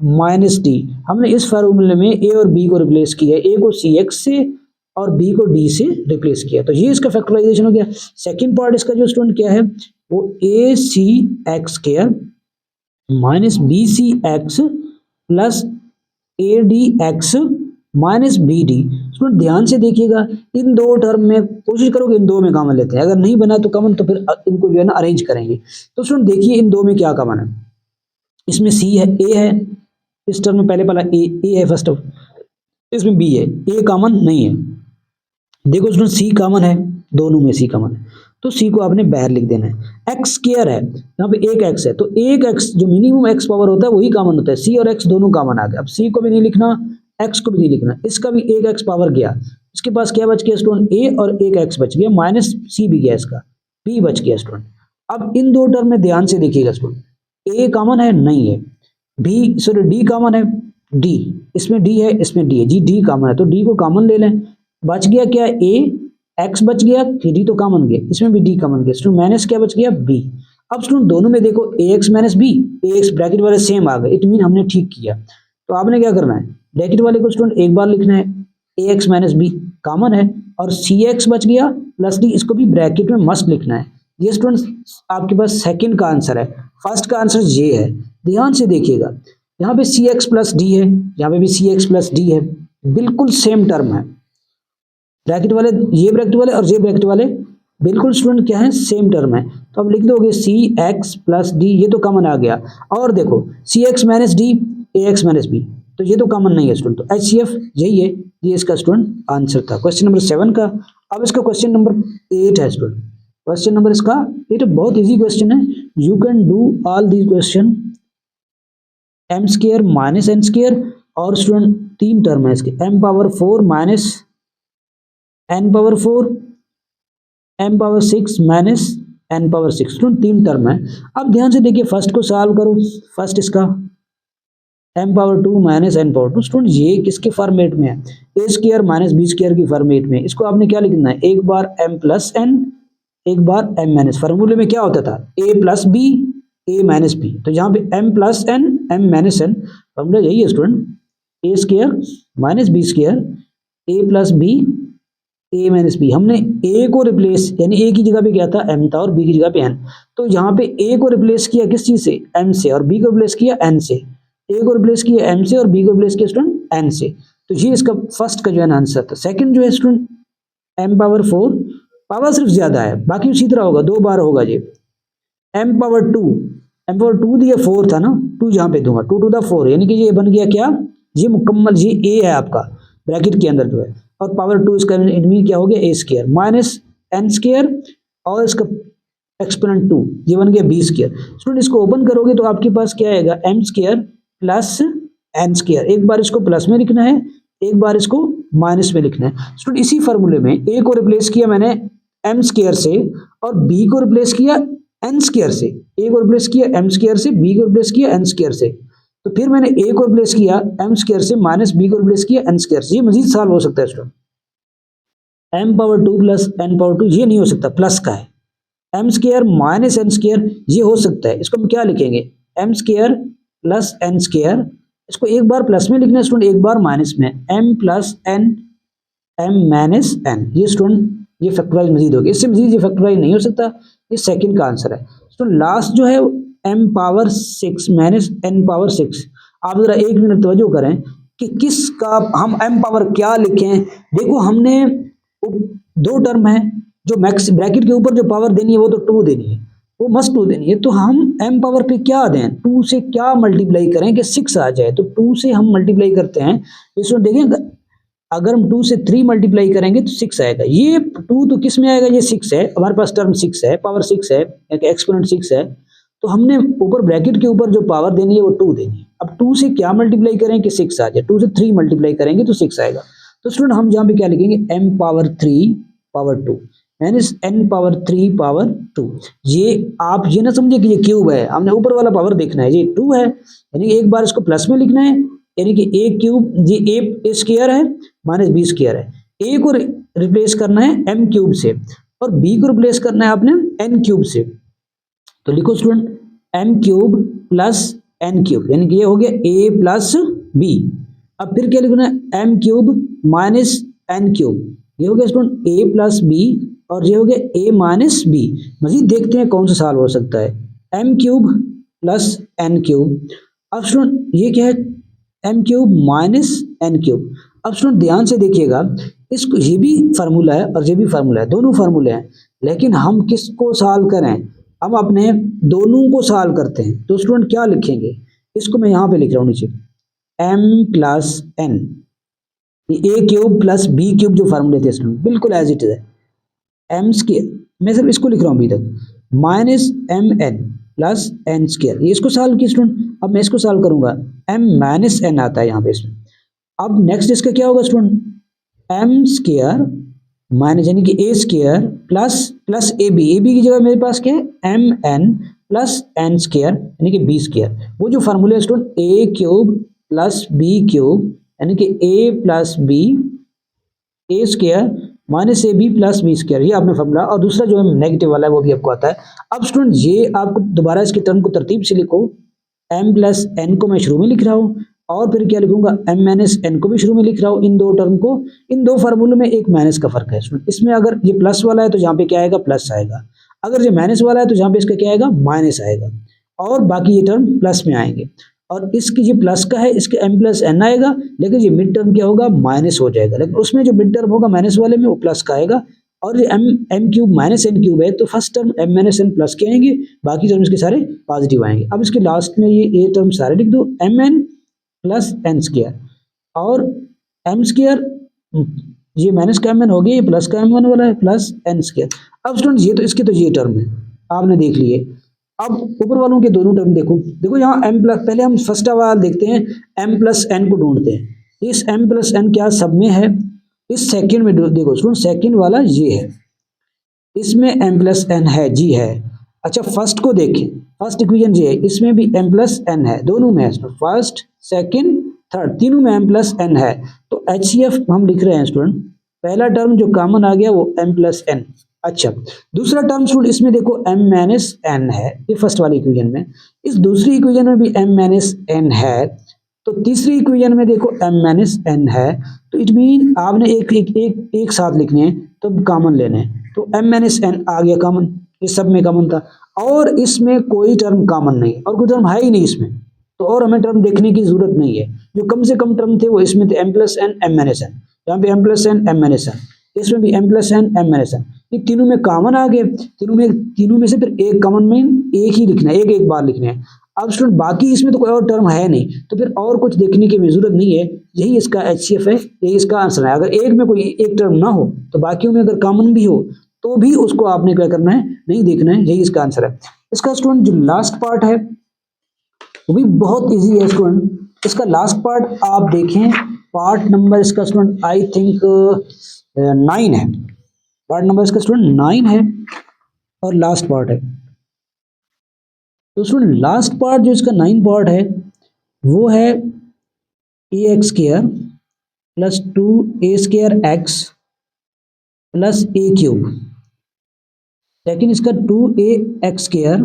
minus d। हमने इस फॉर्मूले में a और b को रिप्लेस किया, a को cx से और b को d से रिप्लेस किया, तो ये इसका फैक्टराइजेशन हो गया। सेकंड पार्ट इसका जो स्टूडेंट क्या है वो ac² minus bcx plus adx minus B D. Student ध्यान से देखिएगा, इन दो टर्म में कोशिश करोगे इन दो में कॉमन लेते हैं, अगर नहीं बना तो कॉमन तो फिर इनको जो है ना अरेंज करेंगे। तो स्टूडेंट देखिए इन दो में क्या कॉमन है, इसमें सी है, ए है, इस टर्म में पहले वाला ए है फर्स्ट ऑफ, इसमें बी है, ए कॉमन नहीं है। देखो स्टूडेंट सी कॉमन है, दोनों में सी कॉमन है, तो सी को आपने बाहर लिख देना है। एक्स स्क्वायर है, यहाँ पे एक एक्स है, तो एक एक्स जो मिनिमम एक्स पावर होता है वही कॉमन होता है, सी और एक्स दोनों कॉमन आ गए। अब सी को भी नहीं लिखना, एक्स को भी नहीं लिखना, इसका भी एक एक्स पावर गया, इसके पास क्या बच गया स्टूडेंट, ए और एक एक्स बच गया, माइनस सी भी गया, इसका बी बच गया स्टूडेंट। अब इन दो टर्म में ध्यान से देखिएगा स्टूडेंट, ए कॉमन है नहीं है, बी सॉरी डी कॉमन है, डी इसमें डी है, इसमें डी है, जी डी कॉमन है, तो डी को कॉमन ले लें, बच गया क्या ए, एक्स बच गया, डी तो कॉमन गया, इसमें भी डी कॉमन गया स्टूडेंट, माइनस क्या बच गया बी। अब स्टूडेंट दोनों में देखो ए एक्स माइनस बी, ए एक्स ब्रैकेट वाले सेम आ गए, इट मीन हमने ठीक किया। तो आपने क्या करना है, ब्रैकेट वाले को स्टूडेंट एक बार लिखना है, a x minus b common है, और सी एक्स बच गया प्लस डी, इसको भी ब्रैकेट में मस्ट लिखना है। ये स्टूडेंट आपके पास सेकंड का आंसर है, फर्स्ट का आंसर ये है। ध्यान से देखिएगा, यहाँ पे सी एक्स प्लस डी है, यहाँ पे भी सी एक्स प्लस डी है, बिल्कुल सेम टर्म है, ब्रैकेट वाले ये ब्रैकेट वाले और ये ब्रैकेट वाले बिल्कुल स्टूडेंट क्या है सेम टर्म है, तो अब लिख दोगे सी एक्स प्लस डी, ये तो कॉमन आ गया, और देखो सी एक्स माइनस डी, ए एक्स माइनस बी, तो ये तो कॉमन नहीं है स्टूडेंट, तो एच सी एफ यही है, ये इसका स्टूडेंट आंसर था क्वेश्चन नंबर 7 का। अब इसका क्वेश्चन नंबर 8 है स्टूडेंट, क्वेश्चन नंबर इसका 8 बहुत इजी क्वेश्चन है, you can do all these question, M square minus N square, और स्टूडेंट तीन टर्म है इसके, M power 4 minus N power 4, M power 6 minus N power 6, student तीन term है। अब ध्यान से देखिए फर्स्ट को सॉल्व करो, फर्स्ट इसका M power 2 minus N power 2, student ये किसके फॉर्मेट में है, ए स्क्वायर माइनस बी स्क्वायर की फॉर्मेट में, इसको आपने क्या लिखना है, एक बार एम प्लस एन, एक बार एम माइनस, फॉर्मूले में क्या होता था A plus B, A minus B, तो यहाँ पे M plus N, M minus N, formula यही है student, A square minus B square, A plus B, A minus B. हमने ए को रिप्लेस, यानी ए की जगह पे क्या था एम था और बी की जगह पे एन, तो यहाँ पे ए को रिप्लेस किया किस चीज से, एम से, और बी को रिप्लेस किया एन से, ए को रिप्लेस किया एम से और बी को रिप्लेस किया स्टूडेंट एन से, तो ये इसका फर्स्ट का जो है ना आंसर था। सेकंड जो है स्टूडेंट एम पावर 4, पावर सिर्फ ज्यादा है, बाकी उसी तरह होगा, दो बार होगा ये, एम पावर 2, एम पावर 2 दिया 4 था ना, 2 यहाँ पे दूंगा, 2 टू द 4, यानी कि ये बन गया क्या, ये मुकम्मल ये ए है आपका ब्रैकेट के अंदर जो है, और पावर 2 इसका मीन क्या हो गया A square minus N square, और इसका एक्सपोनेंट 2, ये बन गया बी स्क्वायर। स्टूडेंट इसको ओपन करोगे तो आपके पास क्या आएगा, M square plus N square, एक बार इसको प्लस में लिखना है, एक बार इसको माइनस में लिखना है। स्टूडेंट इसी फॉर्मूले में ए को रिप्लेस किया मैंने एम स्क्वायर से, और बी को रिप्लेस किया एन स्क्वायर से, ए को रिप्लेस किया एम स्क्वायर से, बी को रिप्लेस किया एन स्क्वायर से, तो फिर मैंने ए को रिप्लेस किया एम स्क्वायर से, माइनस बी को रिप्लेस किया एन स्क्वायर से। ये मजीद सॉल्व हो सकता है student, M power 2 plus N power 2 ये नहीं हो सकता, प्लस का है, M square minus N square ये हो सकता है, इसको हम क्या लिखेंगे, M square plus N square, इसको एक बार प्लस में लिखना है स्टूडेंट, एक बार माइनस में, M plus N, M minus N, ये स्टूडेंट ये फैक्टराइज मजीद होगी, इससे मजीद ये फैक्टराइज नहीं हो सकता, ये सेकंड का आंसर है। स्टूडेंट लास्ट जो है M power 6 minus N power 6, आप जरा एक मिनट तवज्जो करें कि किसका हम एम पावर क्या लिखें। देखो हमने दो टर्म है, जो मैक्स ब्रैकेट के ऊपर जो पावर देनी है वो तो 2 देनी है, वो मस्ट 2 देनी है, तो हम एम पावर पे क्या दें, 2 से क्या मल्टीप्लाई करें कि 6 आ जाए, तो 2 से हम मल्टीप्लाई करते हैं, इसमें देखें अगर हम 2 से 3 मल्टीप्लाई करेंगे तो 6 आएगा, ये 2 तो किस में आएगा, ये 6 है, हमारे पास टर्म 6 है, पावर 6 है, एक्सपोनेंट 6 है, तो हमने ऊपर ब्रैकेट के ऊपर जो पावर देनी है वो 2 देनी है। अब 2 से क्या मल्टीप्लाई करें कि 6 आ जाए, 2 से 3 मल्टीप्लाई करेंगे तो 6 आएगा, तो स्टूडेंट हम यहाँ पे क्या लिखेंगे, m power 3 power 2 minus n power 3 power 2। ये आप ये ना समझे कि ये क्यूब है, हमने ऊपर वाला पावर देखना है, ये 2 है, यानी कि एक बार इसको प्लस में लिखना है, यानी कि a क्यूब, ये a स्क्वायर है माइनस b स्क्वायर है, a को रिप्लेस करना है m क्यूब से और b को रिप्लेस करना है आपने n क्यूब से, तो लिखो student m cube plus n cube, यानी कि ये हो गया a प्लस b। अब फिर क्या लिखना है, m cube minus n cube, ये हो गया स्टूडेंट a प्लस b, और ये हो गया a माइनस b। मजीद देखते हैं कौन सा सॉल्व हो सकता है, m cube plus n cube. अब स्टूडेंट ये क्या है, m cube minus n cube. अब स्टूडेंट ध्यान से देखिएगा, इसको ये भी फार्मूला है और ये भी फार्मूला है, दोनों फार्मूले हैं, लेकिन हम किसको सॉल्व करें, हम अपने दोनों को सॉल्व करते हैं। तो स्टूडेंट क्या लिखेंगे, इसको मैं यहाँ पे लिख रहा हूँ नीचे, m plus N, A cube plus B cube जो फार्मूले थे स्टूडेंट बिल्कुल एज इट इज है, एम स्क्वायर, मैं सिर्फ इसको लिख रहा हूँ अभी तक, minus M N plus N square, ये इसको सॉल्व किया स्टूडेंट। अब मैं इसको सॉल्व करूंगा, एम माइनस एन आता है यहाँ पे इसमें। अब नेक्स्ट इसका क्या होगा स्टूडेंट, एम स्क्वायर माइनस यानी कि a square plus A b की जगह मेरे पास क्या है, m N plus N square यानी कि बी स्क्वायर। वो जो फार्मूला है student, a cube plus B cube यानी कि ए plus B A square minus a B plus B square, ये आपने फॉर्मूला। और दूसरा जो है नेगेटिव वाला है वो भी आपको आता है। अब स्टूडेंट ये आपको दोबारा इसके टर्म को तरतीब से लिखो, m प्लस एन को मैं शुरू में लिख रहा हूँ और फिर क्या लिखूंगा, m माइनस एन को भी शुरू में लिख रहा हूँ। इन दो टर्म को, इन दो फार्मूलों में एक माइनस का फर्क है स्टूडेंट। इसमें अगर ये प्लस वाला है तो यहाँ पे क्या आएगा, प्लस आएगा, अगर ये माइनस वाला है तो यहाँ पे इसका क्या आएगा, माइनस आएगा, और बाकी ये टर्म प्लस में आएंगे। और इसकी ये प्लस का है, इसके m प्लस एन आएगा, लेकिन ये मिड टर्म क्या होगा, माइनस हो जाएगा, लेकिन उसमें जो मिड टर्म होगा माइनस वाले में वो प्लस का आएगा। और ये M cube minus N cube है तो first term m minus N plus के आएंगे, बाकी टर्म इसके सारे पॉजिटिव आएंगे। अब इसके लास्ट में ये टर्म सारे लिख दो, M N plus N square और एम स्क्वायर, ये माइनस का एम एन हो गया, ये प्लस का एम वन वाला है प्लस एन स्क्वायर। अब स्टूडेंट ये तो इसके तो ये टर्म है आपने देख लिए। अब ऊपर वालों के दोनों टर्म देखो यहाँ m प्लस, पहले हम फर्स्ट वाला देखते हैं, m प्लस एन को ढूंढते हैं। इस m प्लस एन क्या सब में है, इस सेकंड में देखो स्टूडेंट, सेकंड वाला ये है, इसमें m प्लस एन है, जी है। अच्छा फर्स्ट को देखें, फर्स्ट इक्वेशन ये है, इसमें भी m प्लस एन है, दोनों में है, फर्स्ट सेकंड थर्ड तीनों में m प्लस एन है। तो HCF हम लिख रहे हैं स्टूडेंट, पहला टर्म जो कॉमन आ गया वो m प्लस एन। अच्छा दूसरा टर्म स्टूडेंट, इसमें देखो m माइनस एन है, ये फर्स्ट वाली इक्वेशन में, इस दूसरी इक्वेशन में भी m माइनस एन है, तो तीसरी इक्वेशन में देखो m माइनस एन है। तो इट मीन आपने एक साथ लिखने हैं तो कॉमन लेने हैं, तो m माइनस एन आ गया कॉमन, ये सब में कॉमन था, और इसमें कोई टर्म कॉमन नहीं और कोई टर्म है ही नहीं इसमें, तो और हमें टर्म देखने की जरूरत नहीं है। जो कम से कम टर्म थे वो इसमें थे m plus N m minus N, यहाँ पे m plus N m minus N, इसमें भी m plus N m minus N, ये तीनों में कॉमन आ गए, तीनों में से फिर एक कॉमन में एक ही लिखना है, एक बार लिखना है। अब स्टूडेंट बाकी इसमें तो कोई और टर्म है नहीं, तो फिर और कुछ देखने की जरूरत नहीं है, यही इसका HCF है, यही इसका आंसर है। अगर एक में कोई एक टर्म ना हो तो बाकियों में अगर कॉमन भी हो तो भी उसको आपने क्या करना है, नहीं देखना है, यही इसका आंसर है। इसका स्टूडेंट जो लास्ट पार्ट है वो भी बहुत ईजी है स्टूडेंट। इसका लास्ट पार्ट आप देखें, पार्ट नंबर इसका स्टूडेंट आई थिंक 9 है, पार्ट नंबर इसका स्टूडेंट 9 है और लास्ट पार्ट है। तो स्टूडेंट लास्ट पार्ट जो इसका 9 पार्ट है वो है a x square plus 2a square x plus a cube, लेकिन इसका 2a x square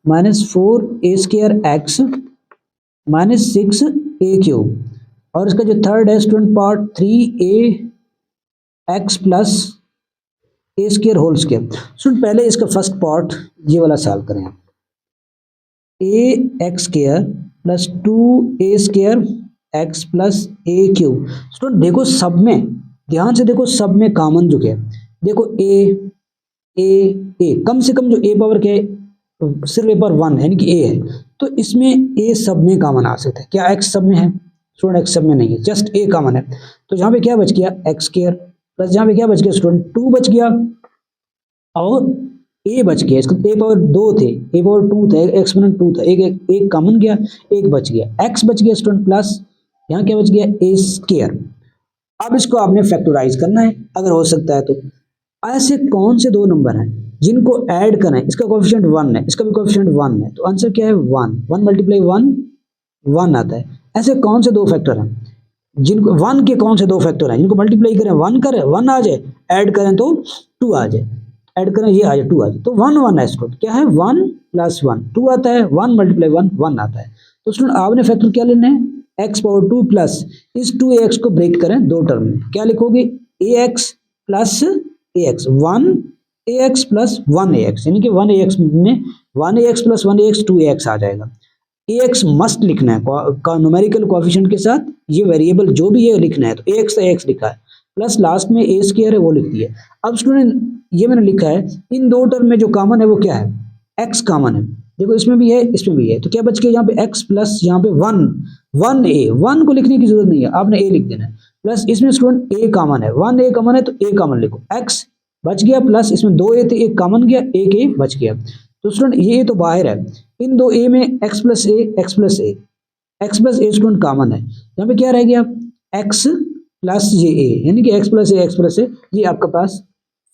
minus 4a square x minus 6a cube, और इसका जो थर्ड है student part 3a x plus a square whole square. Student पहले इसका first part ये वाला सॉल्व करें, a x square plus 2a square x plus a cube. Student देखो सब में, ध्यान से देखो सब में कॉमन जो है, देखो ए कम से कम जो ए पावर के सिर्फ ए पावर 1 यानी कि ए है, तो इसमें ए सब में कॉमन आ सकता है। क्या एक्स सब में है स्टूडेंट? एक्स सब में नहीं है, जस्ट ए कॉमन है। तो यहाँ पे क्या बच गया, एक्स स्क्वायर प्लस यहाँ पे क्या बच गया स्टूडेंट, 2 बच गया और ए बच गया। इसका ए पावर 2 थे, ए पावर 2 था, एक्सपोनेंट 2 था, एक कॉमन गया, एक बच गया, एक्स बच गया स्टूडेंट प्लस यहाँ क्या बच गया, ए स्क्वायर। अब इसको आपने फैक्टराइज करना है अगर हो सकता है तो। ऐसे कौन से दो नंबर हैं जिनको ऐड करें, इसका कोएफिशिएंट 1 है, इसका भी कोएफिशिएंट 1 है, तो आंसर क्या है 1 मल्टीप्लाई 1 आता है। ऐसे कौन से दो फैक्टर हैं जिनको 1 के कौन से दो फैक्टर हैं जिनको मल्टीप्लाई करें 1 करें 1 आ जाए, ऐड करें तो 2 आ जाए, ऐड करें ये आ जाए 2 आ जाए, तो 1 है स्टूडेंट। क्या है 1 प्लस 1 2 आता है, 1 मल्टीप्लाई 1 आता है। तो स्टूडेंट आपने फैक्टर क्या लेना है, एक्स पावर 2 प्लस इस 2ax को ब्रेक करें दो टर्म में, क्या लिखोगे ax plus ax 1ax plus 1ax, यानी कि 1ax में 1ax प्लस 1ax 2ax आ जाएगा। ax मस्ट लिखना है का न्यूमेरिकल कोएफिशिएंट के साथ, ये वेरिएबल जो भी है लिखना है, तो ax लिखा है, प्लस लास्ट में a स्क्वायर है वो लिख दिया। अब स्टूडेंट ये मैंने लिखा है, इन दो टर्म में जो कॉमन है वो क्या है, x कॉमन है, देखो इसमें भी है इसमें भी है, तो क्या बच गया यहाँ पे x प्लस यहाँ पे 1 को लिखने की जरूरत नहीं है, आपने a लिख देना है, प्लस इसमें स्टूडेंट a कॉमन है, 1a कॉमन है तो a कॉमन लिखो, x बच गया, प्लस इसमें 2a थे, एक कॉमन गया, एक a बच गया, तो स्टूडेंट ये तो बाहर है, इन दो a में x plus a student common है, यहाँ पे क्या रह गया x प्लस ये a, यानी कि x प्लस a ये आपका पास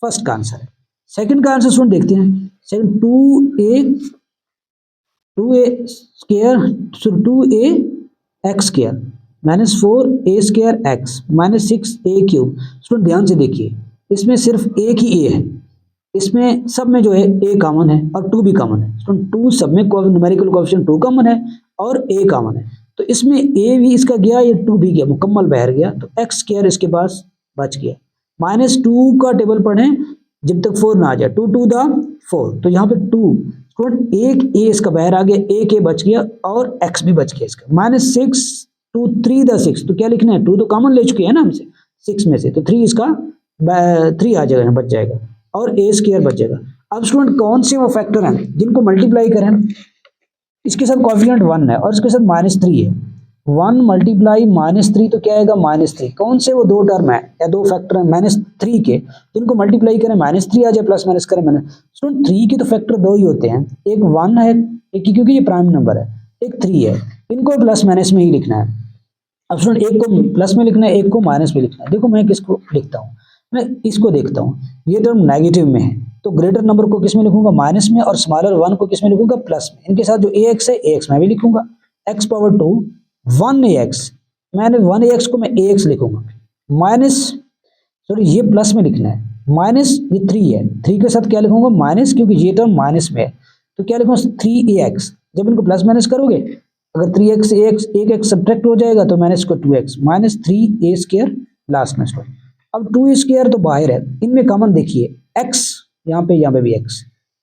फर्स्ट का आंसर है। सेकंड का आंसर स्टूडेंट देखते हैं, सेकंड 2a स्क्वायर, सो 2a x square minus 4a square x minus 6a cube. Student ध्यान से देखिए, इसमें सिर्फ एक ही a है, इसमें सब में जो है a कॉमन है और 2 भी कॉमन है, स्टूडेंट 2 सब में न्यूमेरिकल कोएफिशिएंट 2 कॉमन है और a कॉमन है, तो इसमें a भी इसका गया, ये 2 भी गया, मुकम्मल बाहर गया, तो x स्क्वायर इसके पास बच गया। माइनस 2 का टेबल पढ़ें जब तक 4 ना आ जाए, 2 2 द 4, तो यहाँ पे 2 स्टूडेंट एक a इसका बाहर आ गया, एक a बच गया और x भी बच गया इसका, माइनस 6 2 3 द 6, तो क्या लिखना है, 2 तो कॉमन ले चुके हैं ना हमसे 6 में से, तो 3 इसका 3 आ जाएगा, बच जाएगा और a स्क्वायर बच जाएगा। अब स्टूडेंट कौन से वो फैक्टर हैं जिनको मल्टीप्लाई करें, इसके साथ कोएफिशिएंट 1 है और इसके साथ -3 है, 1 मल्टीप्लाई -3 तो क्या आएगा -3, कौन से वो दो टर्म है या दो फैक्टर है -3 के, जिनको मल्टीप्लाई करें -3 आ जाए, प्लस माइनस करें माइनस, स्टूडेंट 3 के तो फैक्टर दो ही होते हैं, एक 1 है, एक क्योंकि ये प्राइम नंबर है, एक 3 है, इनको प्लस माइनस में ही लिखना है। अब स्टूडेंट एक को प्लस में लिखना है, एक को माइनस में लिखना है, देखो मैं किसको लिखता हूँ, मैं इसको देखता हूँ, ये टर्म नेगेटिव में है तो ग्रेटर नंबर को किस में लिखूंगा, माइनस में, और स्मॉलर 1 को किस में लिखूंगा, प्लस में, इनके साथ जो ax है ax मैं भी लिखूंगा, x पावर 2 1ax, मैंने 1ax को मैं ax लिखूंगा, माइनस सॉरी ये प्लस में लिखना है, माइनस ये 3 है, 3 के साथ क्या लिखूंगा माइनस, क्योंकि ये टर्म माइनस में है, तो क्या लिखूंगा 3ax, जब इनको प्लस माइनस करोगे अगर 3x से एक x सब्ट्रैक्ट हो जाएगा तो माइनस को 2x minus 3a square last में स्टूडेंट। अब 2 स्क्वायर तो बाहर है, इनमें कॉमन देखिए x, यहाँ पे भी x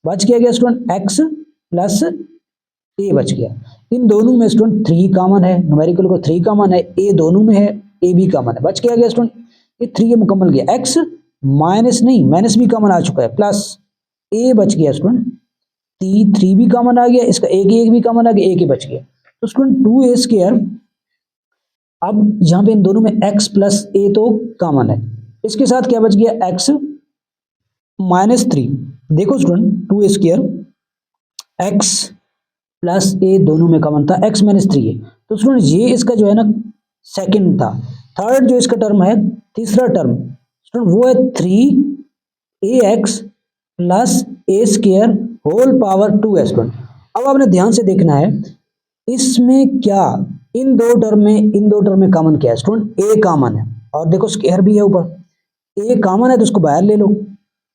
बच गया स्टूडेंट, x प्लस a बच गया, इन दोनों में स्टूडेंट 3 कॉमन है, न्यूमेरिकल को 3 कॉमन है, a दोनों में है, a भी कॉमन है, बच गया स्टूडेंट, ये 3 मुकम्मल गया, x माइनस नहीं माइनस भी कॉमन आ चुका है, प्लस a बच गया स्टूडेंट, 3 भी कॉमन आ गया, इसका एक भी कॉमन आ गया, एक ही बच गया, तो स्टूडेंट 2a स्क्वायर, अब यहाँ पे इन दोनों में x प्लस a तो कॉमन है, इसके साथ क्या बच गया x माइनस 3, देखो student 2a square x plus a दोनों में कॉमन था, x माइनस 3 है, तो स्टूडेंट ये इसका जो है ना सेकंड था, थर्ड जो इसका टर्म है, तीसरा टर्म स्टूडेंट वो है 3ax plus a square whole power 2 है स्टूडेंट। अब आपने ध्यान से देखना है इसमें क्या, इन दो टर्म में कॉमन क्या है स्टूडेंट, a कॉमन है और देखो स्क्वायर भी है ऊपर, a कॉमन है तो उसको बाहर ले लो,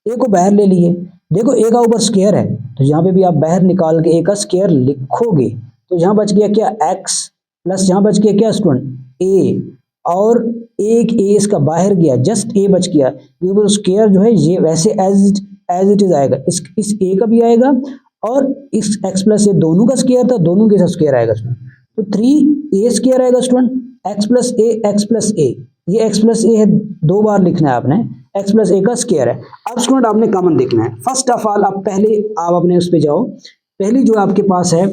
a को बाहर ले लिए, देखो a का ऊपर स्क्वायर है तो यहाँ पे भी आप बाहर निकाल के a का स्क्वायर लिखोगे, तो यहाँ बच गया क्या x प्लस यहाँ बच गया क्या स्टूडेंट a, और एक a इसका बाहर गया, जस्ट a बच गया, ये ऊपर स्क्वायर जो है ये वैसे एज इट इज आएगा, इस a का भी आएगा और इस x प्लस a दोनों का स्क्वायर था, दोनों के साथ स्क्वायर आएगा स्टूडेंट, तो 3a स्क्वायर आएगा स्टूडेंट, x प्लस a, ये x प्लस a है, 2 बार लिखना है आपने, x प्लस a का स्क्वायर है। अब स्टूडेंट आपने कॉमन देखना है, फर्स्ट ऑफ ऑल आप अपने उस पे जाओ, पहली जो आपके पास है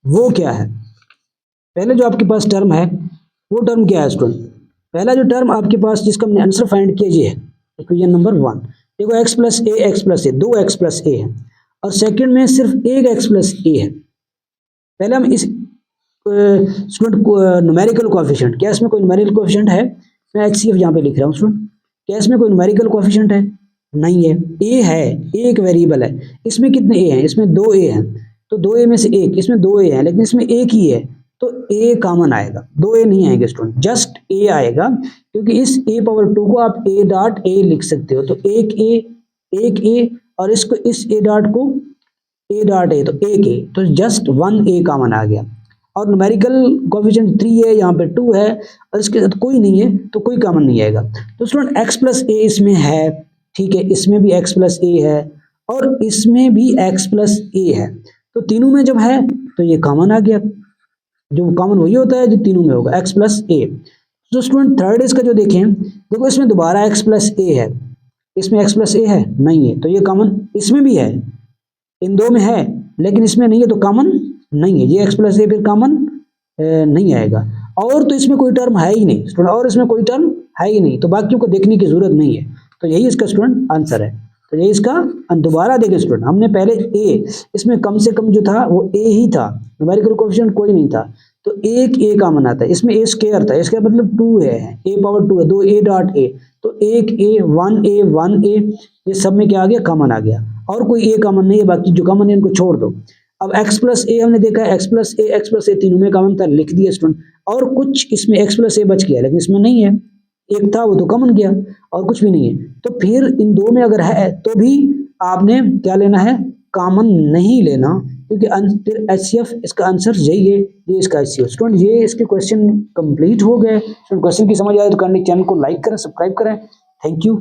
वो क्या है, पहले जो आपके पास टर्म है वो टर्म क्या है स्टूडेंट, पहला जो टर्म आपके पास जिसका हमने आंसर फाइंड किया ये है इक्वेशन नंबर 1, देखो x plus a 2x plus a है, और सेकंड में सिर्फ एक x प्लस a है। पहले हम इस स्टूडेंट न्यूमेरिकल कोएफिशिएंट, क्या इसमें कोई न्यूमेरिकल कोएफिशिएंट है, मैं HCF यहाँ पे लिख रहा हूँ स्टूडेंट, क्या इसमें कोई न्यूमेरिकल कोएफिशिएंट है, नहीं है, a है, एक वेरिएबल है, इसमें कितने a हैं, इसमें 2 a हैं, तो 2 a में से एक, इसमें 2 a हैं लेकिन इसमें एक ही है, तो a कॉमन आएगा, 2 a नहीं आएंगे स्टूडेंट, जस्ट a आएगा, क्योंकि इस a पावर 2 को आप a डॉट a लिख सकते हो, तो एक a और इसको इस a डॉट को a डॉट a, तो एक a, तो जस्ट 1a कॉमन आ गया, और न्यूमेरिकल कोएफिशिएंट 3 है, यहाँ पे 2 है और इसके साथ कोई नहीं है तो कोई कॉमन नहीं आएगा, तो स्टूडेंट x प्लस a इसमें है, ठीक है, इसमें भी x प्लस a है और इसमें भी x प्लस a है, तो तीनों में जब है तो ये कॉमन आ गया, जो कॉमन वही होता है जो तीनों में होगा, x प्लस ए। तो स्टूडेंट थर्ड इसका जो देखें, देखो इसमें दोबारा x प्लस ए है, इसमें x प्लस ए है नहीं है, तो ये कॉमन इसमें भी है, इन दो में है लेकिन इसमें नहीं है, तो कॉमन नहीं है, ये x प्लस ए फिर कॉमन नहीं आएगा। और तो इसमें कोई टर्म है ही नहीं स्टूडेंट, और इसमें कोई टर्म है ही नहीं, तो बाकियों को देखने की जरूरत नहीं है, तो यही इसका स्टूडेंट आंसर है। तो यही इसका, दोबारा देखें स्टूडेंट, हमने पहले ए, इसमें कम से कम जो था वो ए ही था, न्यूमेरिकल कोएफिशिएंट कोई नहीं था, तो एक ए कॉमन आता है, इसमें ए स्क्वायर था, इसका मतलब 2 है, ए पावर 2 है, 2 ए डॉट ए, तो एक ए 1 ए, ये सब में क्या आ गया, कॉमन आ गया, और कोई ए कॉमन नहीं है, बाकी जो कॉमन है इनको छोड़ दो। अब x प्लस ए हमने देखा है, x प्लस ए तीनों में कॉमन था, लिख दिया स्टूडेंट, और कुछ इसमें x प्लस ए बच गया, लेकिन इसमें नहीं है, एक था वो तो कॉमन गया, और कुछ भी नहीं है, तो फिर इन दो में अगर है तो भी आपने क्या लेना है, कॉमन नहीं लेना, क्योंकि फिर HCF इसका आंसर यही है, ये इसका HCF। स्टूडेंट ये इसके क्वेश्चन कंप्लीट हो गए। क्वेश्चन की समझ आए तो करने चैनल को लाइक करें, सब्सक्राइब करें। Thank you.